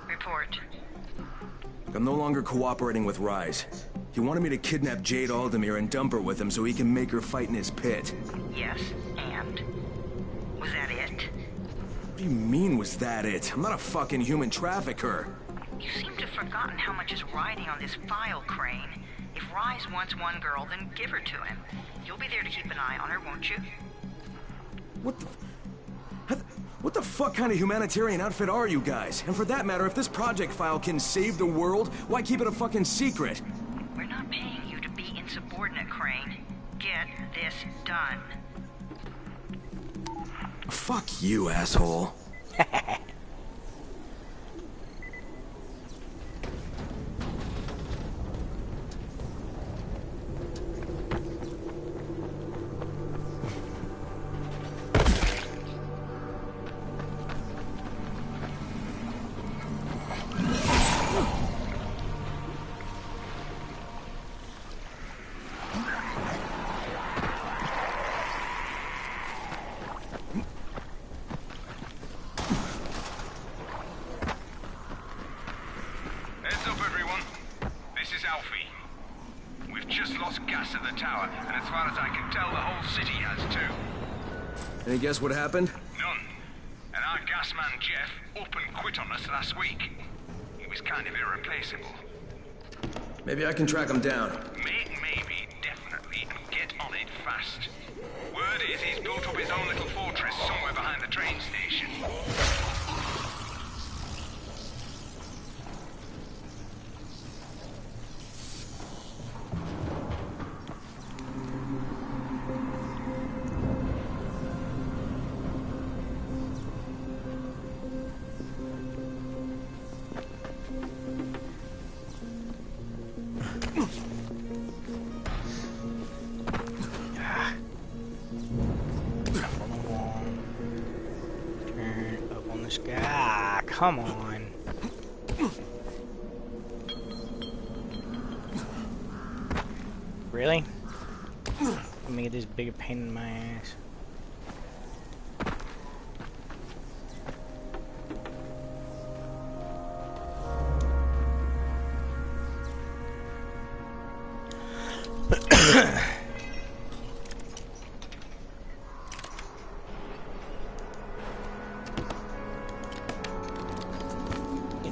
Report. I'm no longer cooperating with Rise. He wanted me to kidnap Jade Aldemir and dump her with him so he can make her fight in his pit. Yes, and? Was that it? What do you mean, was that it? I'm not a fucking human trafficker. You seem to have forgotten how much is riding on this file, Crane. If Rise wants one girl, then give her to him. You'll be there to keep an eye on her, won't you? What the fuck kind of humanitarian outfit are you guys? And for that matter, if this project file can save the world, why keep it a fucking secret? We're not paying you to be insubordinate, Crane. Get this done. Fuck you, asshole. Heads up, everyone. This is Alfie. We've just lost gas at the tower, and as far as I can tell, the whole city has too. Any guess what happened? None. And our gas man, Jeff, up and quit on us last week. He was kind of irreplaceable. Maybe I can track him down. Maybe, definitely, and get on it fast. Word is he's built up his own little fortress somewhere behind the train station. Come on. Really? Let me get this bigger pain in my ass.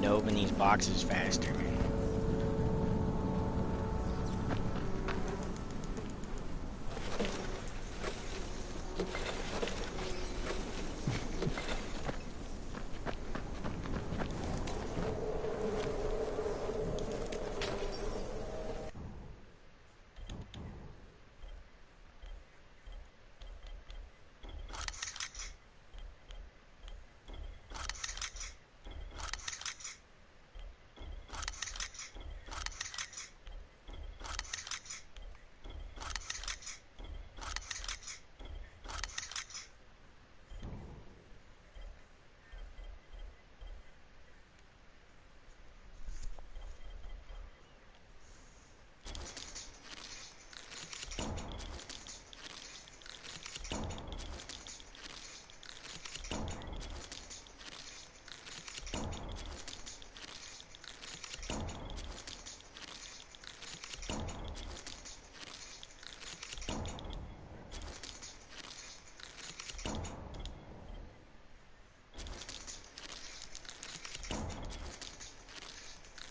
Open these boxes faster, man.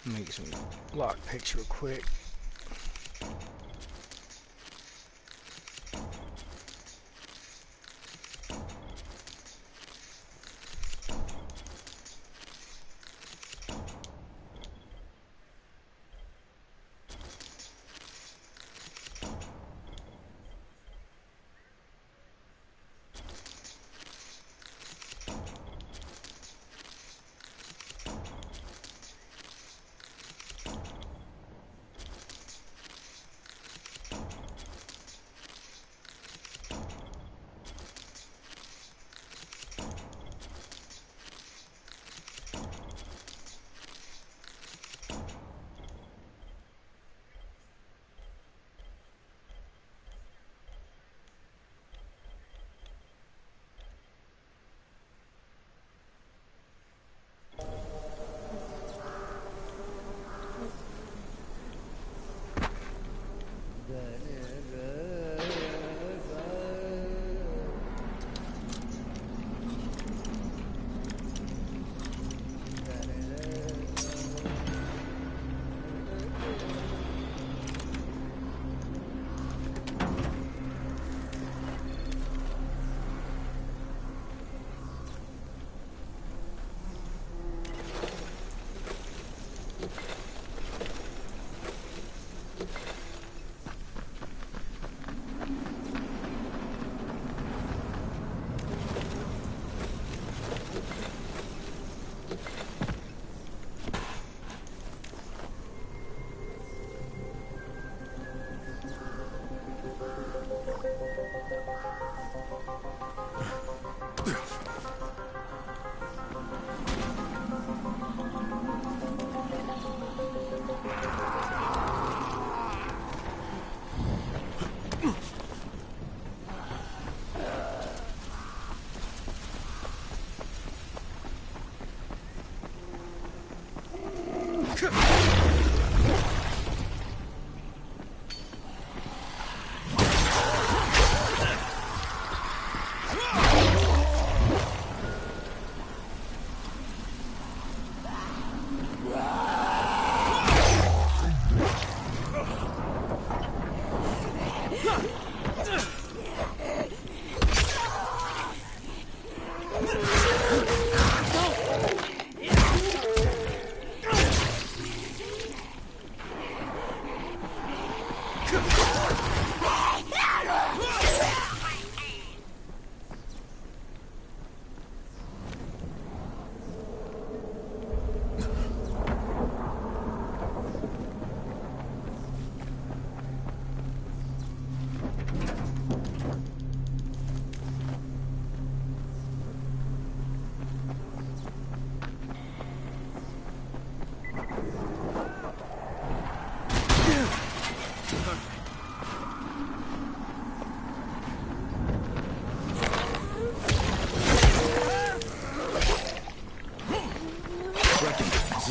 Make some lockpicks real quick.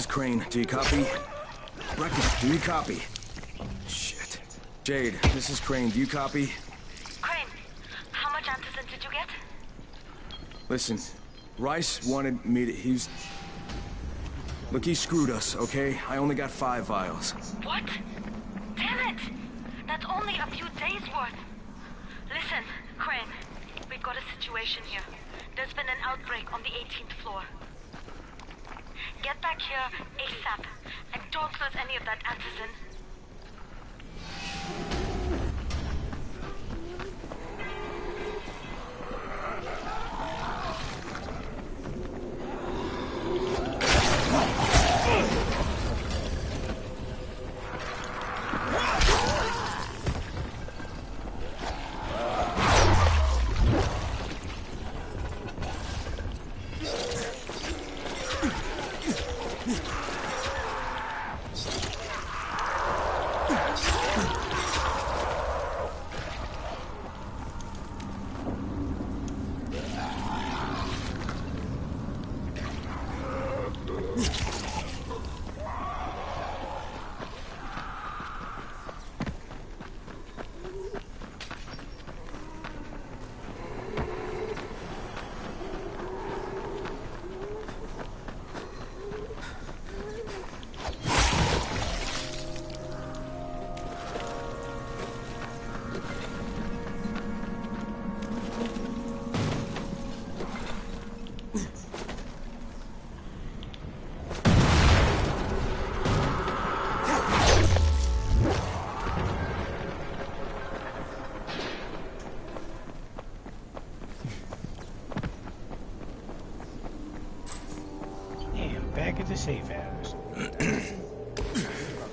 Crane, do you copy? Brecken, do you copy? Shit. Jade, this is Crane, do you copy? Crane, how much antizin did you get? Listen, Rice wanted me to... Look, he screwed us, okay? I only got 5 vials. What? Damn it! That's only a few days worth. Listen, Crane, we've got a situation here. There's been an outbreak on the 18th floor. Get back here ASAP, and don't lose any of that antizin. Back at the safe house. About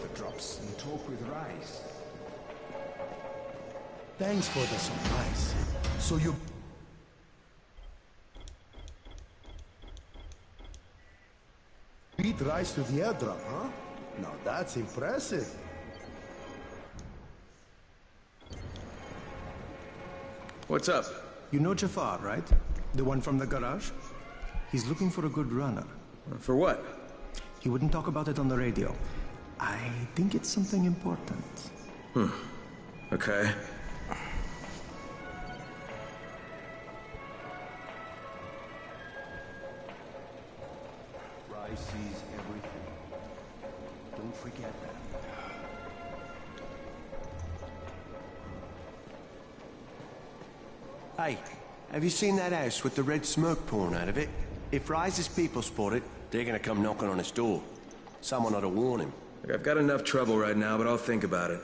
the drops and talk with Rice. Thanks for the surprise. So you... beat Rice to the airdrop, huh? Now that's impressive. What's up? You know Jafar, right? The one from the garage? He's looking for a good runner. For what? He wouldn't talk about it on the radio. I think it's something important. Okay. Rice sees everything. Don't forget that. Hey, have you seen that house with the red smoke pouring out of it? If Rice's people spot it, they're gonna come knocking on his door. Someone ought to warn him. Look, I've got enough trouble right now, but I'll think about it.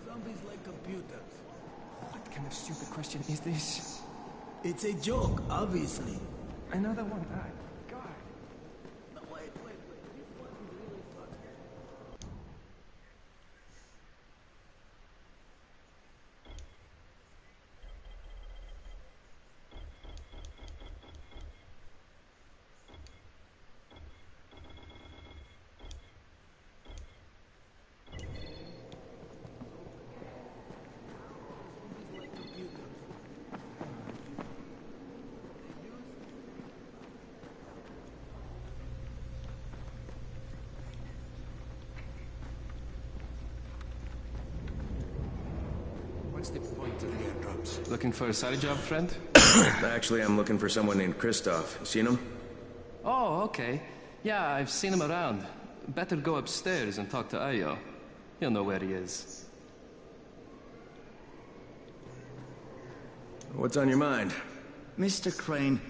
Zombies like computers. What kind of stupid question is this? It's a joke, obviously. Another one. God. No, wait. This one really fucks me. What's the point of the airdrops? Looking for a side job, friend? Actually, I'm looking for someone named Christoph. You seen him? Oh, okay. Yeah, I've seen him around. Better go upstairs and talk to Ayo. He'll know where he is. What's on your mind? Mr. Crane,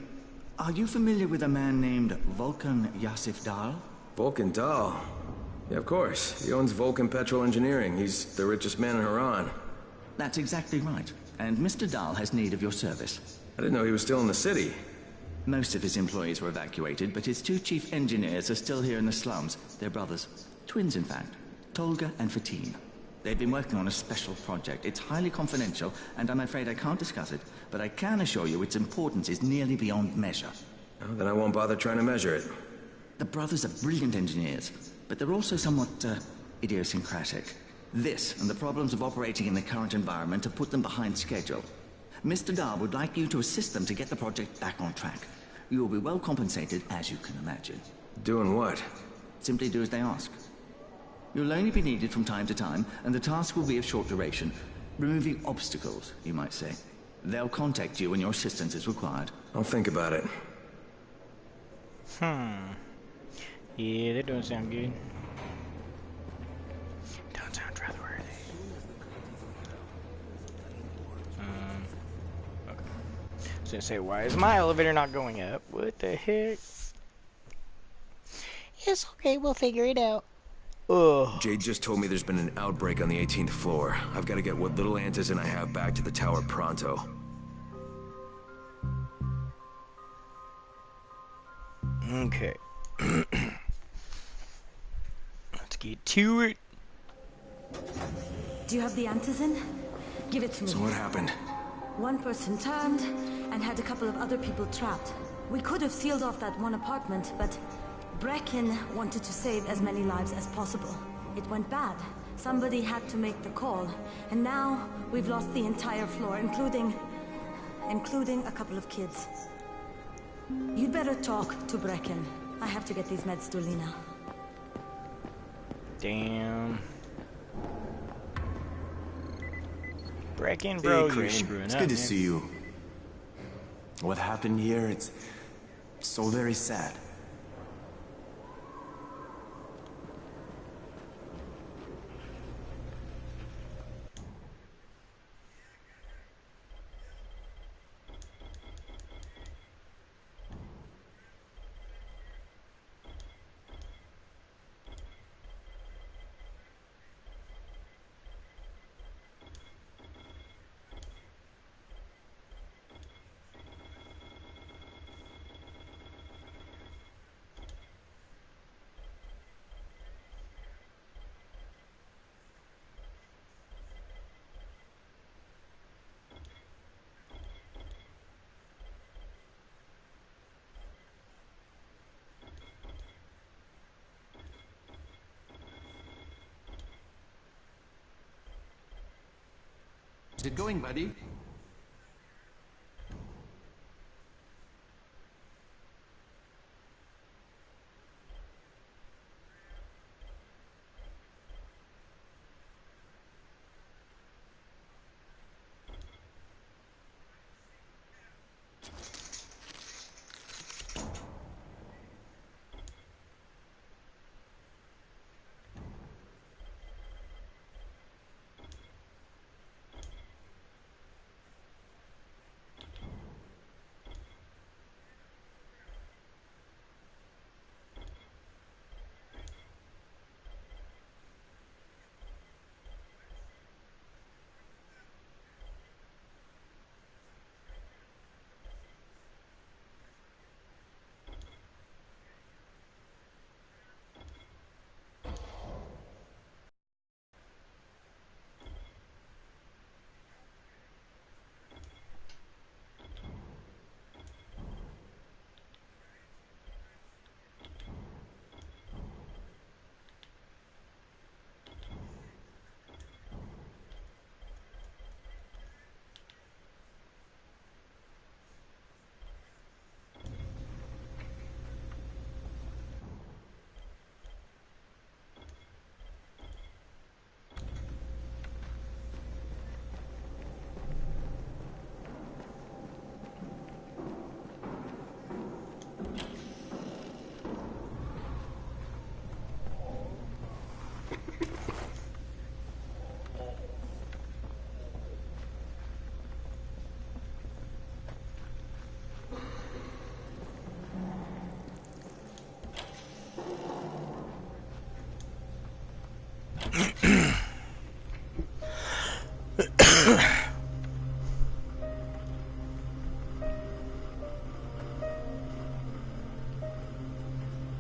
are you familiar with a man named Vulcan Yasif Dahl? Vulcan Dahl? Yeah, of course. He owns Vulcan Petrol Engineering. He's the richest man in Haran. That's exactly right. And Mr. Dahl has need of your service. I didn't know he was still in the city. Most of his employees were evacuated, but his 2 chief engineers are still here in the slums. They're brothers. Twins, in fact. Tolga and Fatine. They've been working on a special project. It's highly confidential, and I'm afraid I can't discuss it, but I can assure you its importance is nearly beyond measure. Oh, then I won't bother trying to measure it. The brothers are brilliant engineers, but they're also somewhat, idiosyncratic. This, and the problems of operating in the current environment, have put them behind schedule. Mr. Dahl would like you to assist them to get the project back on track. You will be well compensated, as you can imagine. Doing what? Simply do as they ask. You'll only be needed from time to time, and the task will be of short duration. Removing obstacles, you might say. They'll contact you when your assistance is required. I'll think about it. Yeah, that don't sound good. Don't sound trustworthy. Okay. I was gonna say, why is my elevator not going up? What the heck? It's okay, we'll figure it out. Ugh. Jade just told me there's been an outbreak on the 18th floor. I've got to get what little antizin I have back to the tower pronto. Okay. Let's get to it. Do you have the antizin? Give it to me. So what happened? One person turned and had a couple of other people trapped. We could have sealed off that one apartment, but Brecken wanted to save as many lives as possible. It went bad. Somebody had to make the call, and now we've lost the entire floor, including a couple of kids. You'd better talk to Brecken. I have to get these meds to Lena. Damn. Brecken, bro, hey, you're Crane. screwing It's up, good to man. see you. What happened here, it's so very sad. How's it going, buddy?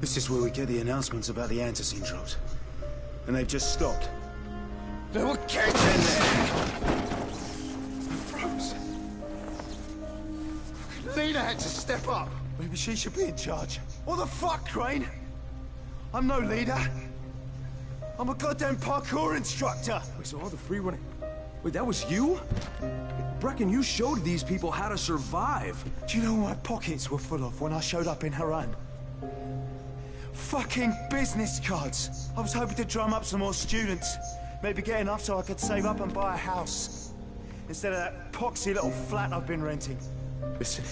This is where we get the announcements about the antizin drops. And they've just stopped. They were kicked in there! Froze. Lena had to step up. Maybe she should be in charge. What the fuck, Crane? I'm no leader. I'm a goddamn parkour instructor. Wait, so all the free running... Wait, that was you? Brecken, you showed these people how to survive. Do you know what my pockets were full of when I showed up in Haran? Fucking business cards. I was hoping to drum up some more students. Maybe get enough so I could save up and buy a house. Instead of that poxy little flat I've been renting. Listen,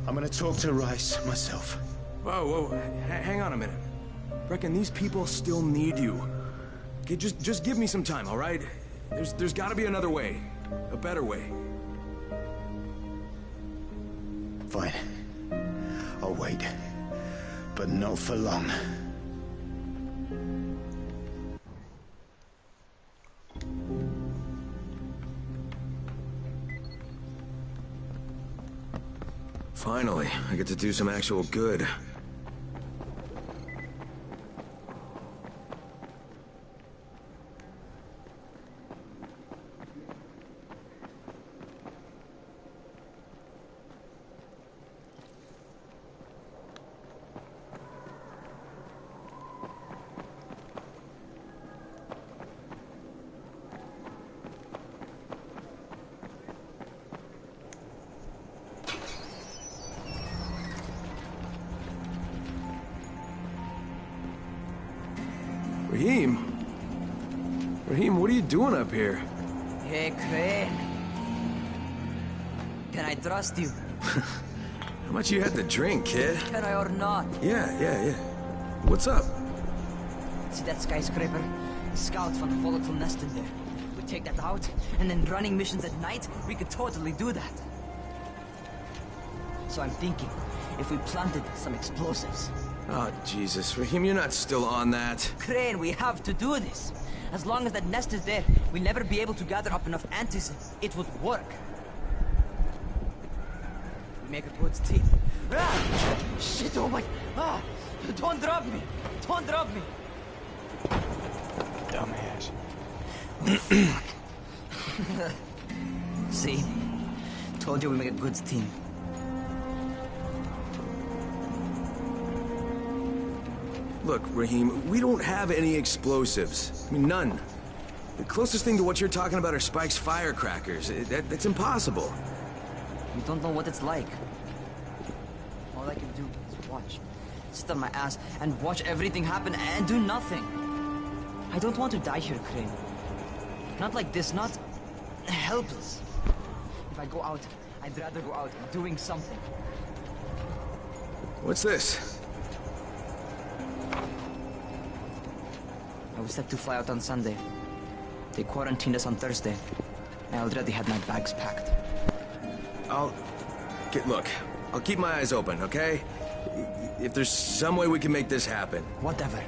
I'm gonna talk to Rice myself. Whoa, hang on a minute. Brecken, these people still need you. Okay, just give me some time, all right? There's gotta be another way. A better way. Fine. I'll wait. But not for long. Finally, I get to do some actual good. Raheem, what are you doing up here? Hey, Crane. Can I trust you? How much you had to drink, kid? Can I or not? Yeah. What's up? See that skyscraper? The scouts found a volatile nest in there. We take that out, and then running missions at night, we could totally do that. So I'm thinking, if we planted some explosives. Oh, Jesus. Raheem, you're not still on that. Crane, we have to do this. As long as that nest is there, we'll never be able to gather up enough antizin. It would work. We make a good team. Ah! Shit, oh my... Ah! Don't drop me! Don't drop me! Dumbass. See? Told you we make a good team. Look, Raheem, we don't have any explosives. I mean, none. The closest thing to what you're talking about are Spike's firecrackers. That's impossible. You don't know what it's like. All I can do is watch. Sit on my ass and watch everything happen and do nothing. I don't want to die here, Crane. Not like this, not helpless. If I go out, I'd rather go out doing something. What's this? I was set to fly out on Sunday. They quarantined us on Thursday. I already had my bags packed. Look, I'll keep my eyes open, okay? If there's some way we can make this happen. Whatever.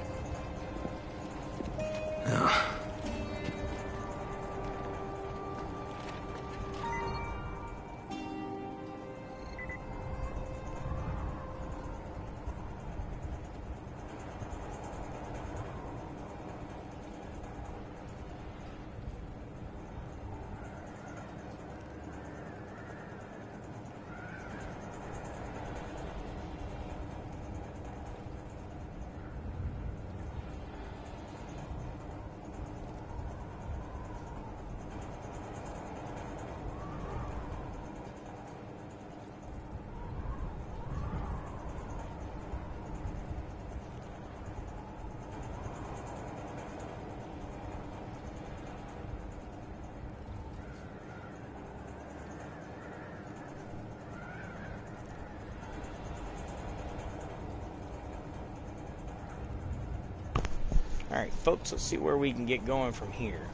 Alright, folks, let's see where we can get going from here.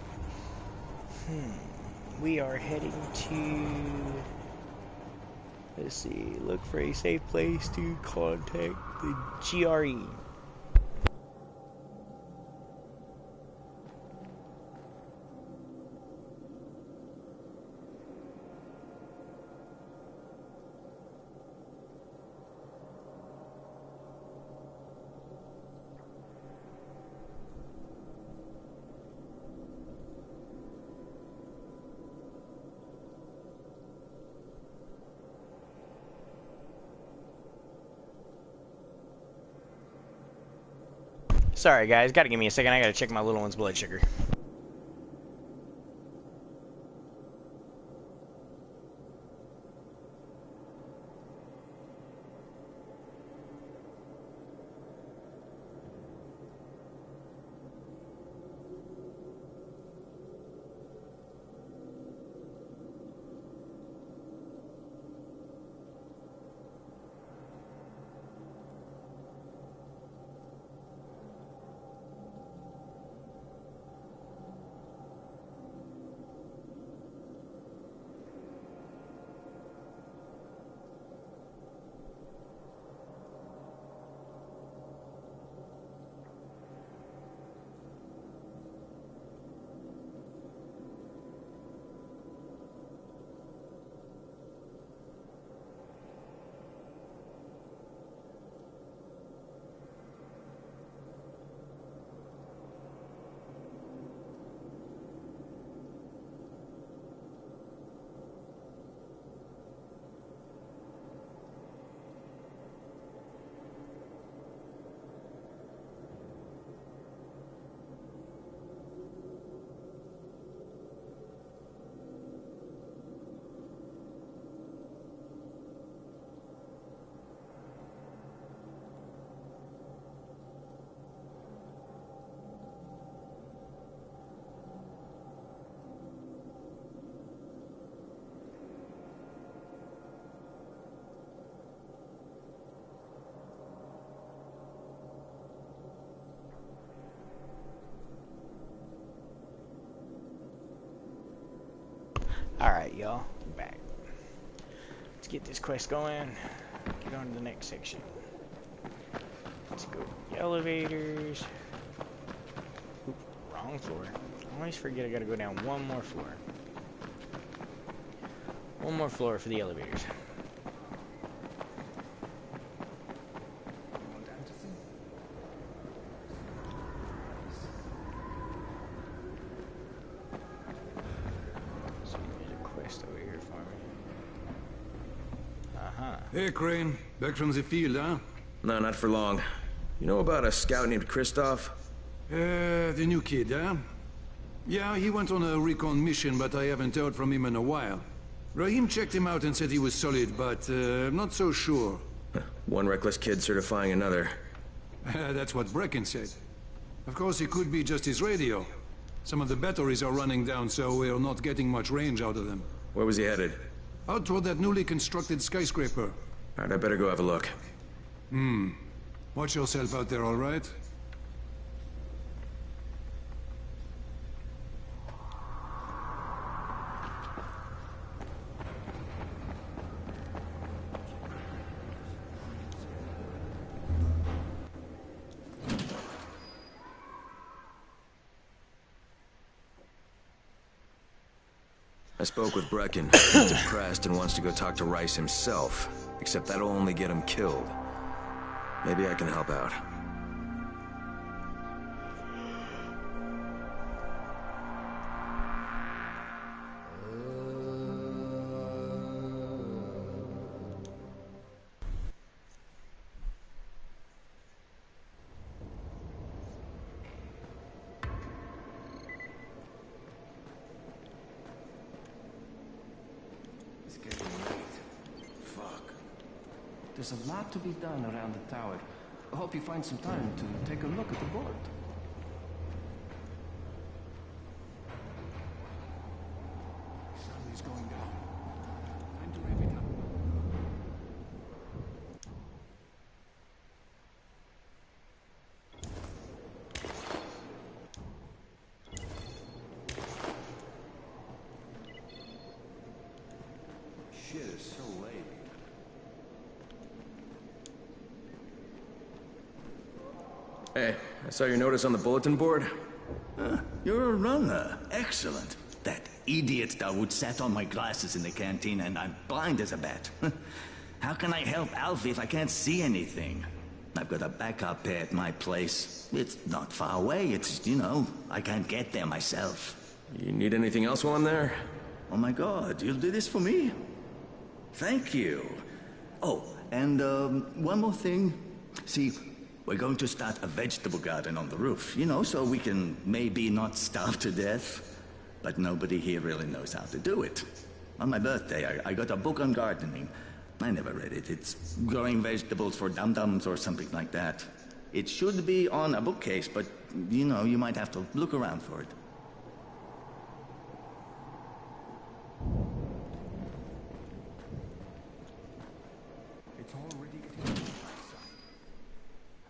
We are heading to... Let's see, look for a safe place to contact the GRE. Sorry, guys. Gotta give me a second. I gotta check my little one's blood sugar. Alright, y'all. We're back. Let's get this quest going. Get on to the next section. Let's go. Elevators. Oop, wrong floor. I always forget I gotta go down one more floor. One more floor for the elevators. Hey, Crane. Back from the field, huh? No, not for long. You know about a scout named Christoph? The new kid, huh? Yeah, he went on a recon mission, but I haven't heard from him in a while. Rahim checked him out and said he was solid, but I'm not so sure. One reckless kid certifying another. That's what Brecken said. Of course, it could be just his radio. Some of the batteries are running down, so we're not getting much range out of them. Where was he headed? Out toward that newly constructed skyscraper. Alright, I better go have a look. Watch yourself out there, all right? I spoke with Brecken. He's depressed and wants to go talk to Rice himself. Except that'll only get him killed. Maybe I can help out. There's a lot to be done around the tower. I hope you find some time to take a look at the board. Sun is going down. Time to wrap it up. Shit is so late. Hey, I saw your notice on the bulletin board. You're a runner. Excellent. That idiot Dawood sat on my glasses in the canteen and I'm blind as a bat. How can I help Alfie if I can't see anything? I've got a backup pair at my place. It's not far away. It's, you know, I can't get there myself. You need anything else while I'm there? Oh my god, you'll do this for me? Thank you. Oh, and one more thing. See, We're going to start a vegetable garden on the roof, you know, so we can maybe not starve to death. But nobody here really knows how to do it. On my birthday, I got a book on gardening. I never read it. It's growing vegetables for dum-dums or something like that. It should be on a bookcase, but, you know, you might have to look around for it.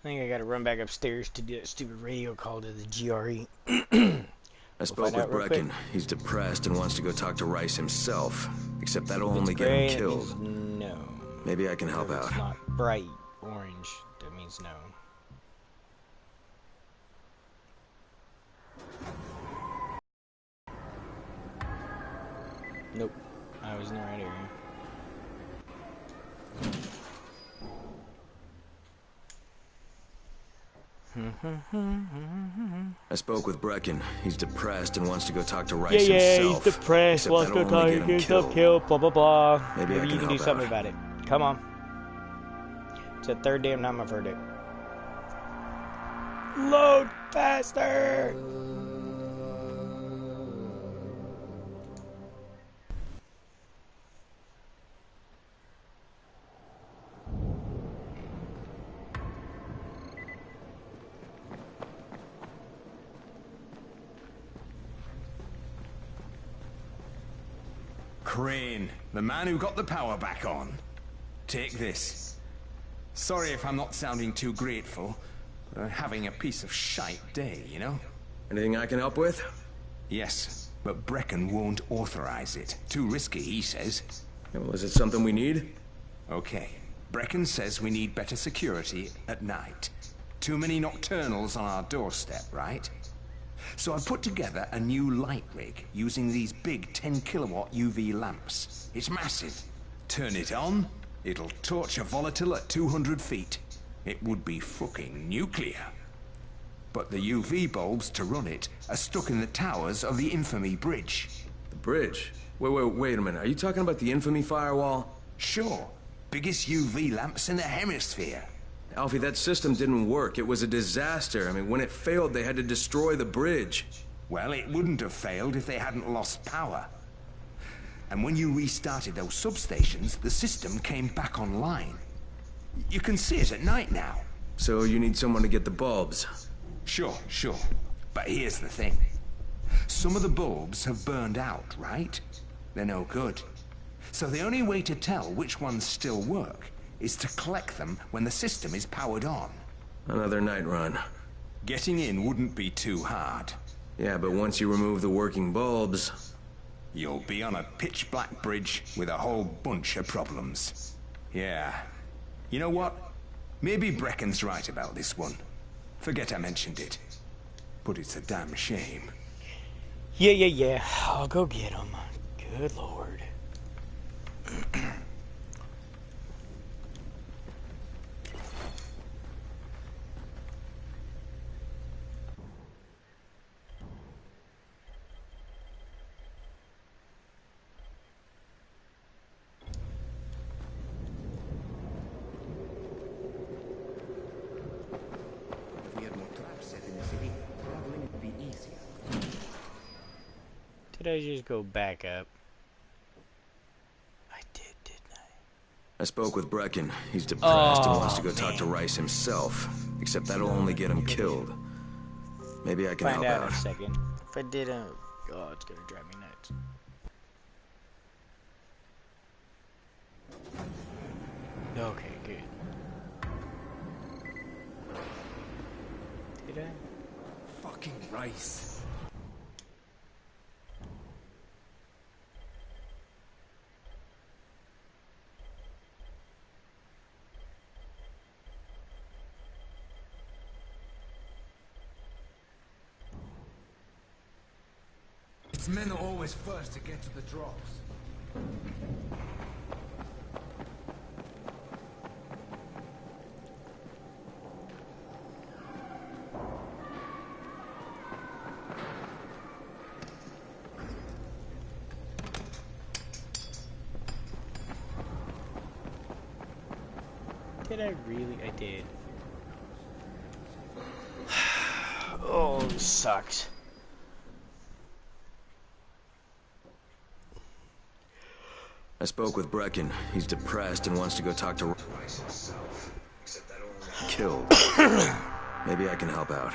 I think I gotta run back upstairs to do that stupid radio call to the GRE. I spoke with Brecken. He's depressed and wants to go talk to Rice himself. Except that'll only get him killed. No. Maybe I can help out. It's not bright orange. That means no. Nope. I was in the right area. I spoke with Brecken. He's depressed and wants to go talk to Rice himself. Yeah, he's depressed, wants to go talk to himself, killed, blah, blah, blah. Maybe you can do something about it. Come on. It's the third damn time I've heard it. Load faster! Crane, the man who got the power back on. Take this. Sorry if I'm not sounding too grateful, but I'm having a piece of shite day, you know? Anything I can help with? Yes, but Brecken won't authorize it. Too risky, he says. Yeah, well, is it something we need? Okay. Brecken says we need better security at night. Too many nocturnals on our doorstep, right? So I put together a new light rig using these big 10-kilowatt UV lamps. It's massive. Turn it on, it'll torch a volatile at 200 feet. It would be fucking nuclear. But the UV bulbs to run it are stuck in the towers of the Infamy Bridge. The bridge? Wait a minute. Are you talking about the Infamy firewall? Sure. Biggest UV lamps in the hemisphere. Alfie, that system didn't work. It was a disaster. I mean, when it failed, they had to destroy the bridge. Well, it wouldn't have failed if they hadn't lost power. And when you restarted those substations, the system came back online. You can see it at night now. So you need someone to get the bulbs? Sure. But here's the thing. Some of the bulbs have burned out, right? They're no good. So the only way to tell which ones still work is to collect them when the system is powered on. Another night run. Getting in wouldn't be too hard. Yeah, but once you remove the working bulbs... You'll be on a pitch-black bridge with a whole bunch of problems. Yeah. You know what? Maybe Brecken's right about this one. Forget I mentioned it. But it's a damn shame. Yeah. I'll go get him. Good lord. Did I just go back up? I did, didn't I? I spoke with Brecken. He's depressed and wants to go talk to Rice himself. Except that'll only get him killed. Maybe I can help out. Find out in a second. If I didn't, oh, it's gonna drive me nuts. Okay, good. Did I? Fucking Rice. Its men are always first to get to the drops. Did I really? I did. Oh, this sucks. I spoke with Brecken. He's depressed and wants to go talk to killed. Maybe I can help out.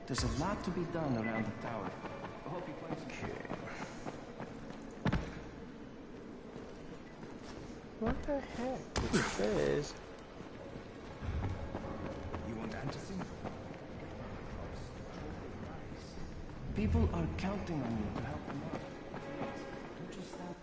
There's a lot to be done around the tower. I hope you find some... What the heck? It says... You want antizin? People are counting on you to help them out. Don't just stop.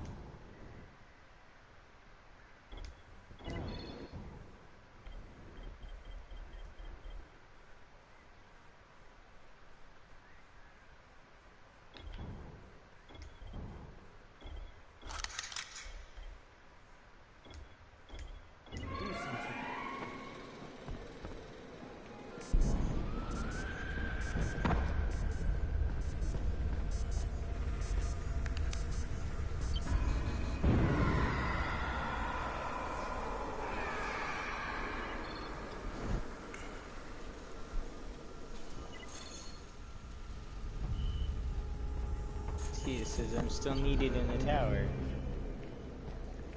See, it says I'm still needed in the tower.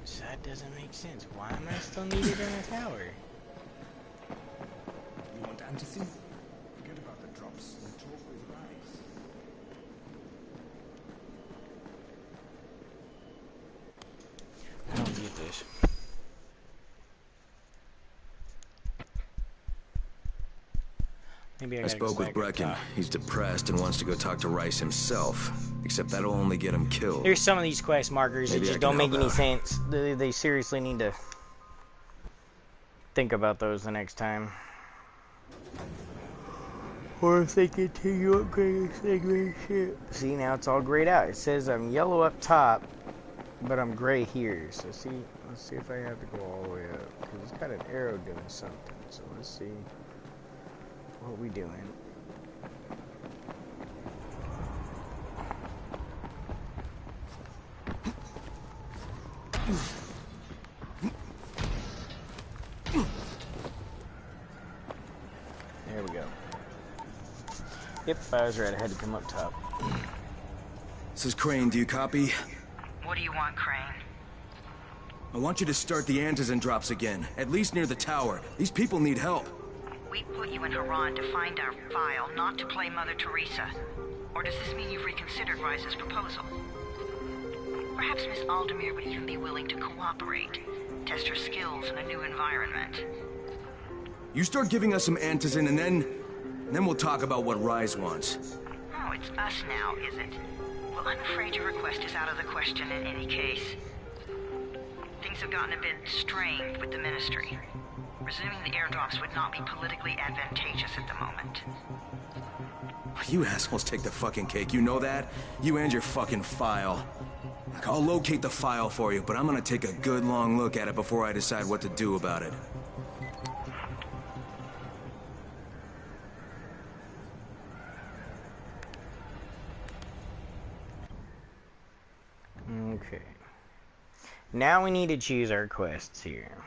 So that doesn't make sense. Why am I still needed in the tower? You want antizin? Forget about the drops and talk with Rise. I don't get this. Maybe I spoke with Brecken. He's depressed and wants to go talk to Rice himself. Except that'll only get him killed. There's some of these quest markers that Maybe just I can don't make help any out. sense. They seriously need to think about those the next time. Or if they continue upgrading segment shit. See, now it's all grayed out. It says I'm yellow up top, but I'm gray here. So see, let's see if I have to go all the way up. Because it's got an arrow doing something. So let's see what we doing. There we go. Yep, I was right. I had to come up top. This is Crane. Do you copy? What do you want, Crane? I want you to start the antizin drops again. At least near the tower. These people need help. We put you in Haran to find our file, not to play Mother Teresa. Or does this mean you've reconsidered Rise's proposal? Perhaps Miss Aldemir would even be willing to cooperate. Test her skills in a new environment. You start giving us some antizin and then we'll talk about what Rise wants. Oh, it's us now, is it? Well, I'm afraid your request is out of the question in any case. Things have gotten a bit strained with the Ministry. Resuming the airdrops would not be politically advantageous at the moment. You assholes take the fucking cake, you know that? You and your fucking file. Look, I'll locate the file for you, but I'm gonna take a good long look at it before I decide what to do about it. Okay. Now we need to choose our quests here.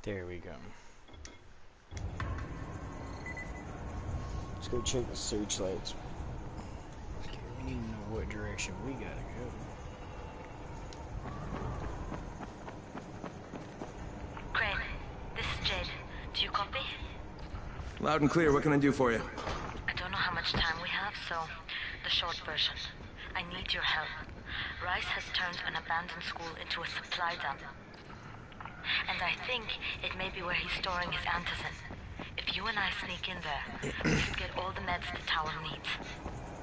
There we go. Let's go check the searchlights. Okay, we need to know what direction we gotta go. Crane, this is Jade. Do you copy? Loud and clear. What can I do for you? I don't know how much time we have, so the short version. I need your help. Rice has turned an abandoned school into a supply dump. And I think it may be where he's storing his antizin. If you and I sneak in there, we could get all the meds the tower needs.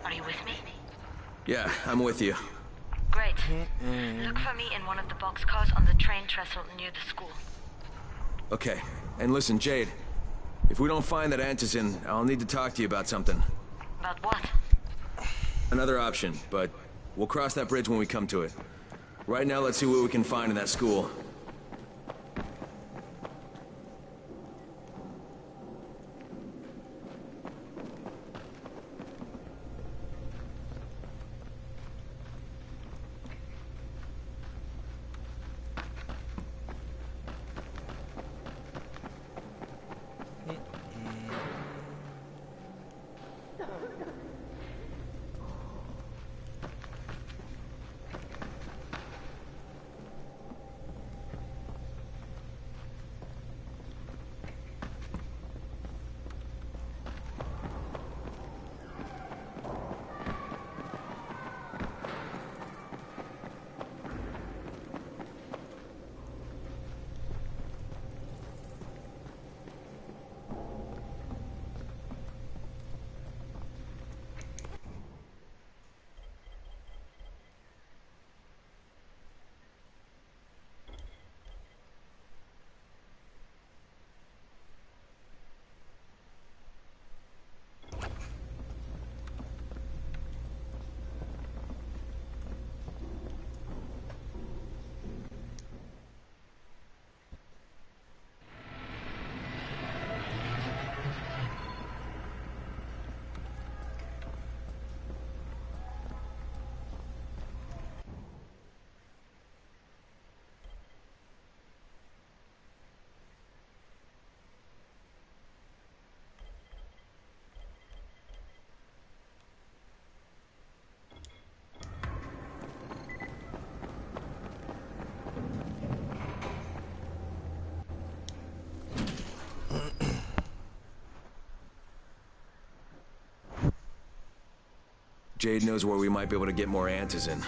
Are you with me? Yeah, I'm with you. Great. Look for me in one of the boxcars on the train trestle near the school. Okay. And listen, Jade. If we don't find that antizin, I'll need to talk to you about something. About what? Another option, but we'll cross that bridge when we come to it. Right now, let's see what we can find in that school. Jade knows where we might be able to get more antizin.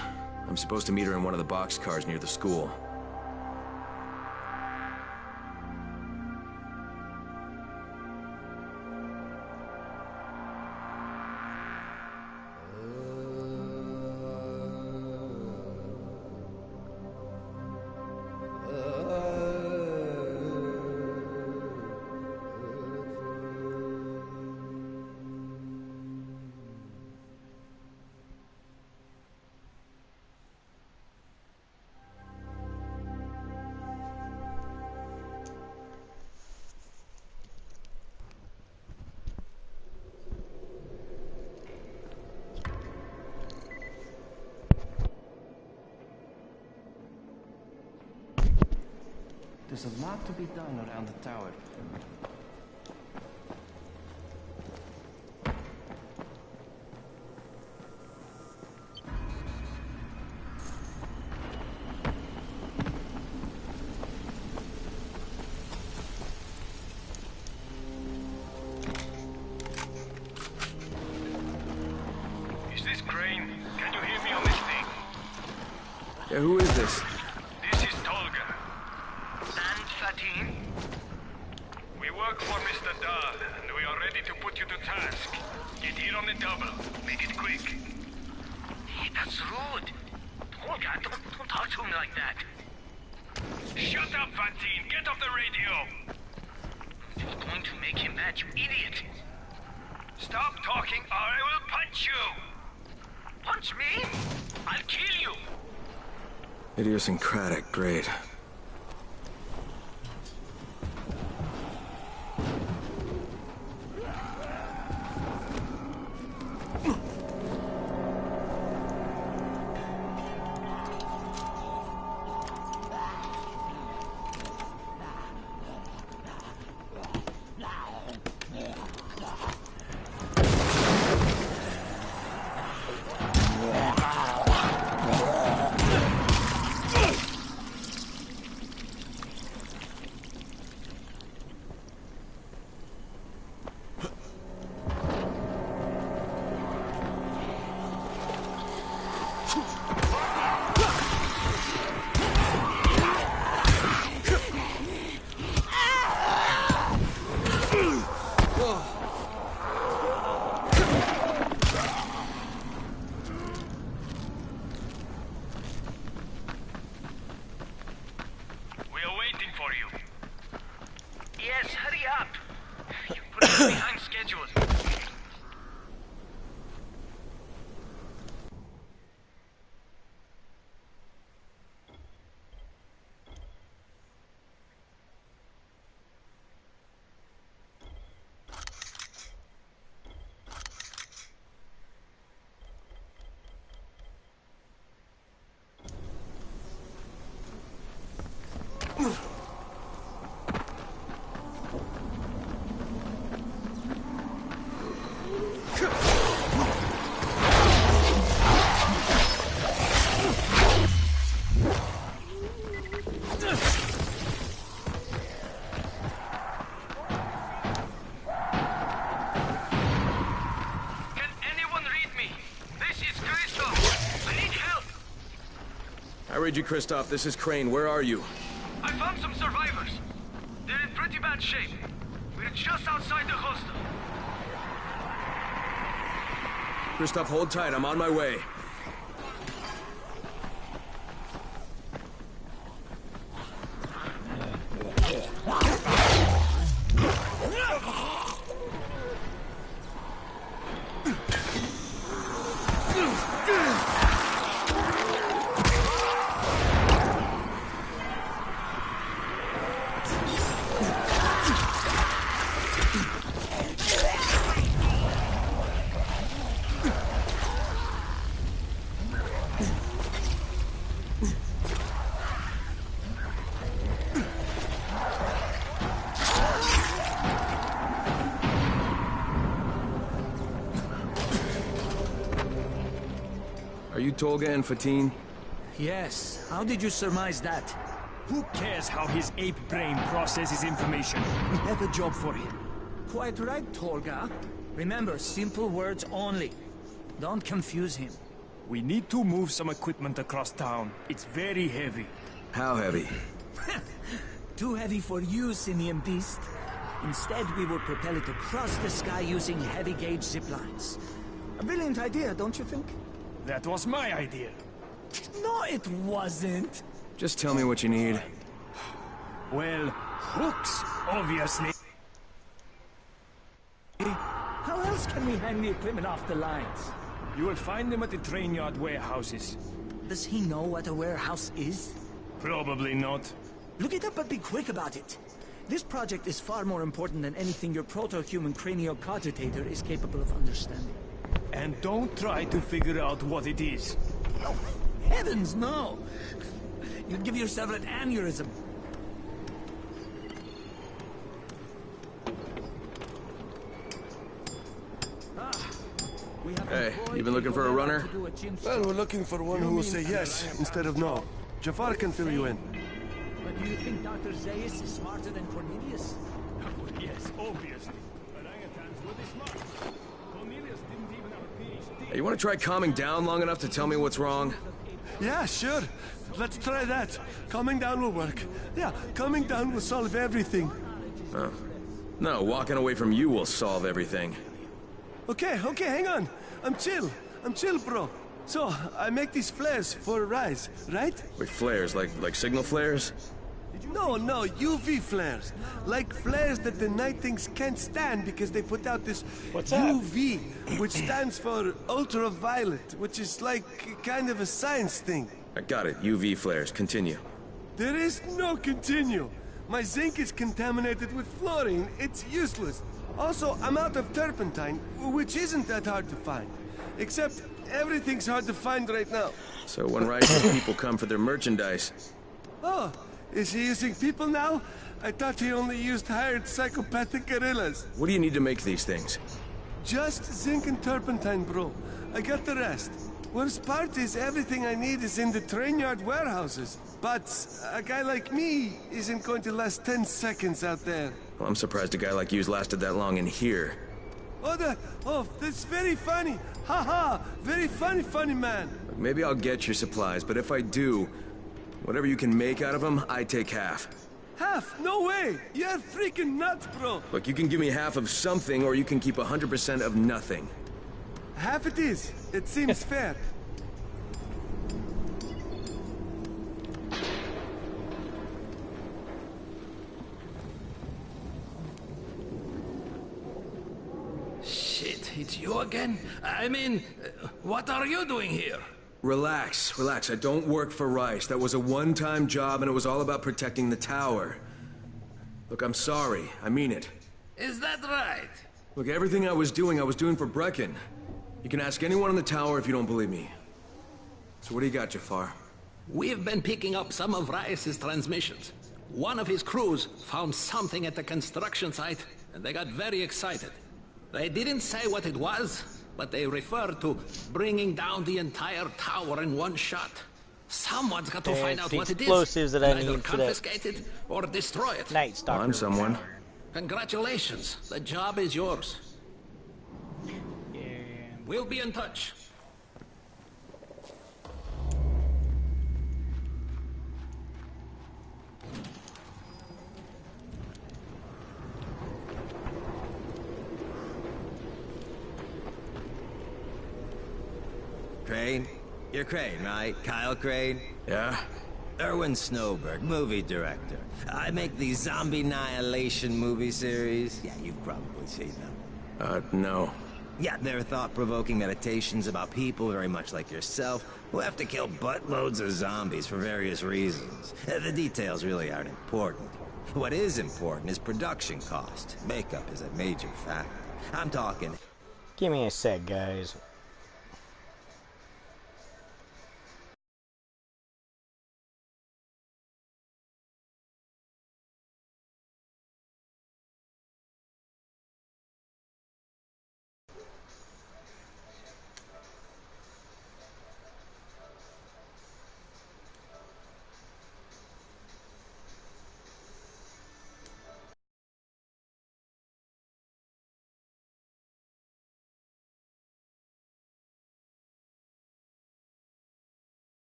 I'm supposed to meet her in one of the boxcars near the school. There's a lot to be done around the tower. Is this Crane? Can you hear me on this thing? Yeah, who is this? This is Tolga. And Fatin? We work for Mr. Dahl, and we are ready to put you to task. Get here on the double. Make it quick. Hey, that's rude. Tolga, don't talk to me like that. Shut up, Fatin! Get off the radio! You're going to make him mad, you idiot. Stop talking or I will punch you! Punch me? I'll kill you! Idiosyncratic, great. Yes, hurry up. You put us behind schedule. I read you, Kristoff. This is Crane. Where are you? I found some survivors. They're in pretty bad shape. We're just outside the hostel. Kristoff, hold tight. I'm on my way. Are you Tolga and Fatine? Yes. How did you surmise that? Who cares how his ape brain processes information? We have a job for him. Quite right, Tolga. Remember, simple words only. Don't confuse him. We need to move some equipment across town. It's very heavy. How heavy? Too heavy for you, Simian Beast. Instead, we will propel it across the sky using heavy-gauge zip lines. A brilliant idea, don't you think? That was my idea. No, it wasn't. Just tell me what you need. Well, hooks, obviously. How else can we hang the equipment off the lines? You will find them at the train yard warehouses. Does he know what a warehouse is? Probably not. Look it up, but be quick about it. This project is far more important than anything your proto-human cranial cogitator is capable of understanding. And don't try to figure out what it is. Oh, heavens, no! You'd give yourself an aneurysm. Hey, you been looking for a runner? Well, we're looking for one who will say yes instead of no. Jafar can fill you in. But do you think Dr. Zaius is smarter than Cornelius? Yes, obviously. Orangutans will be smart. Cornelius didn't even have a PhD. Hey, you want to try calming down long enough to tell me what's wrong? Yeah, sure. Let's try that. Calming down will work. Yeah, calming down will solve everything. Oh. No, walking away from you will solve everything. Okay, hang on. I'm chill, bro. So, I make these flares for Rise, right? Wait, flares? Like signal flares? No, UV flares. Like flares that the Night Things can't stand because they put out this UV, which stands for ultraviolet, which is like kind of a science thing. I got it. UV flares. Continue. There is no continue. My zinc is contaminated with fluorine. It's useless. Also, I'm out of turpentine, which isn't that hard to find. Except, everything's hard to find right now. So when Rice's people come for their merchandise... Oh, Is he using people now? I thought he only used hired psychopathic guerrillas. What do you need to make these things? Just zinc and turpentine, bro. I got the rest. Worst part is everything I need is in the train yard warehouses. But a guy like me isn't going to last 10 seconds out there. Well, I'm surprised a guy like you's lasted that long in here. Oh, that's very funny. Ha ha, very funny man. Look, maybe I'll get your supplies, but if I do, whatever you can make out of them, I take half. Half? No way! You're freaking nuts, bro! Look, you can give me half of something, or you can keep 100% of nothing. Half it is. It seems fair. Shit, it's you again? I mean, what are you doing here? Relax, relax. I don't work for Rice. That was a one-time job, and it was all about protecting the tower. Look, I'm sorry. I mean it. Is that right? Look, everything I was doing for Brecken. You can ask anyone in the tower if you don't believe me. So what do you got, Jafar? We've been picking up some of Rice's transmissions. One of his crews found something at the construction site, and they got very excited. They didn't say what it was, but they referred to bringing down the entire tower in one shot. Someone's got to find out what it is. Explosives that I Either need for that. confiscate it or destroy it. Night Stalker. I'm someone. Congratulations. The job is yours. Yeah. We'll be in touch. Crane? You're Crane, right? Kyle Crane? Yeah? Erwin Snowberg, movie director. I make these zombie annihilation movie series. Yeah, you've probably seen them. No. Yeah, they're thought-provoking meditations about people very much like yourself who have to kill buttloads of zombies for various reasons. The details really aren't important. What is important is production cost. Makeup is a major factor. I'm talking... Give me a sec, guys.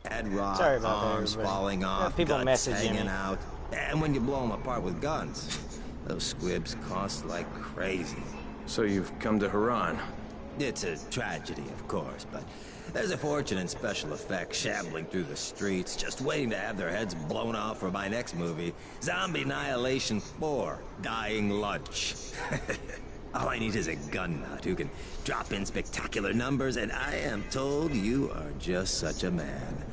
Head rot, Sorry about that, arms everybody. falling off, People guts messaging hanging me. out. And when you blow them apart with guns, those squibs cost like crazy. So you've come to Haran. It's a tragedy, of course, but there's a fortune in special effects shambling through the streets, just waiting to have their heads blown off for my next movie, Zombie Annihilation 4, Dying Lunch. All I need is a gun nut who can drop in spectacular numbers, and I am told you are just such a man.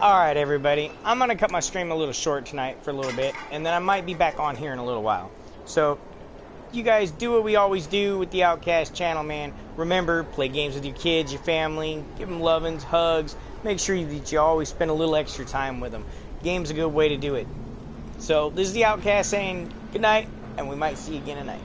Alright, everybody. I'm going to cut my stream a little short tonight for a little bit, and then I might be back on here in a little while. So, you guys do what we always do with the Outcast channel, man. Remember, play games with your kids, your family, give them lovins, hugs. Make sure that you always spend a little extra time with them. Game's a good way to do it. So, this is the Outcast saying good night, and we might see you again tonight.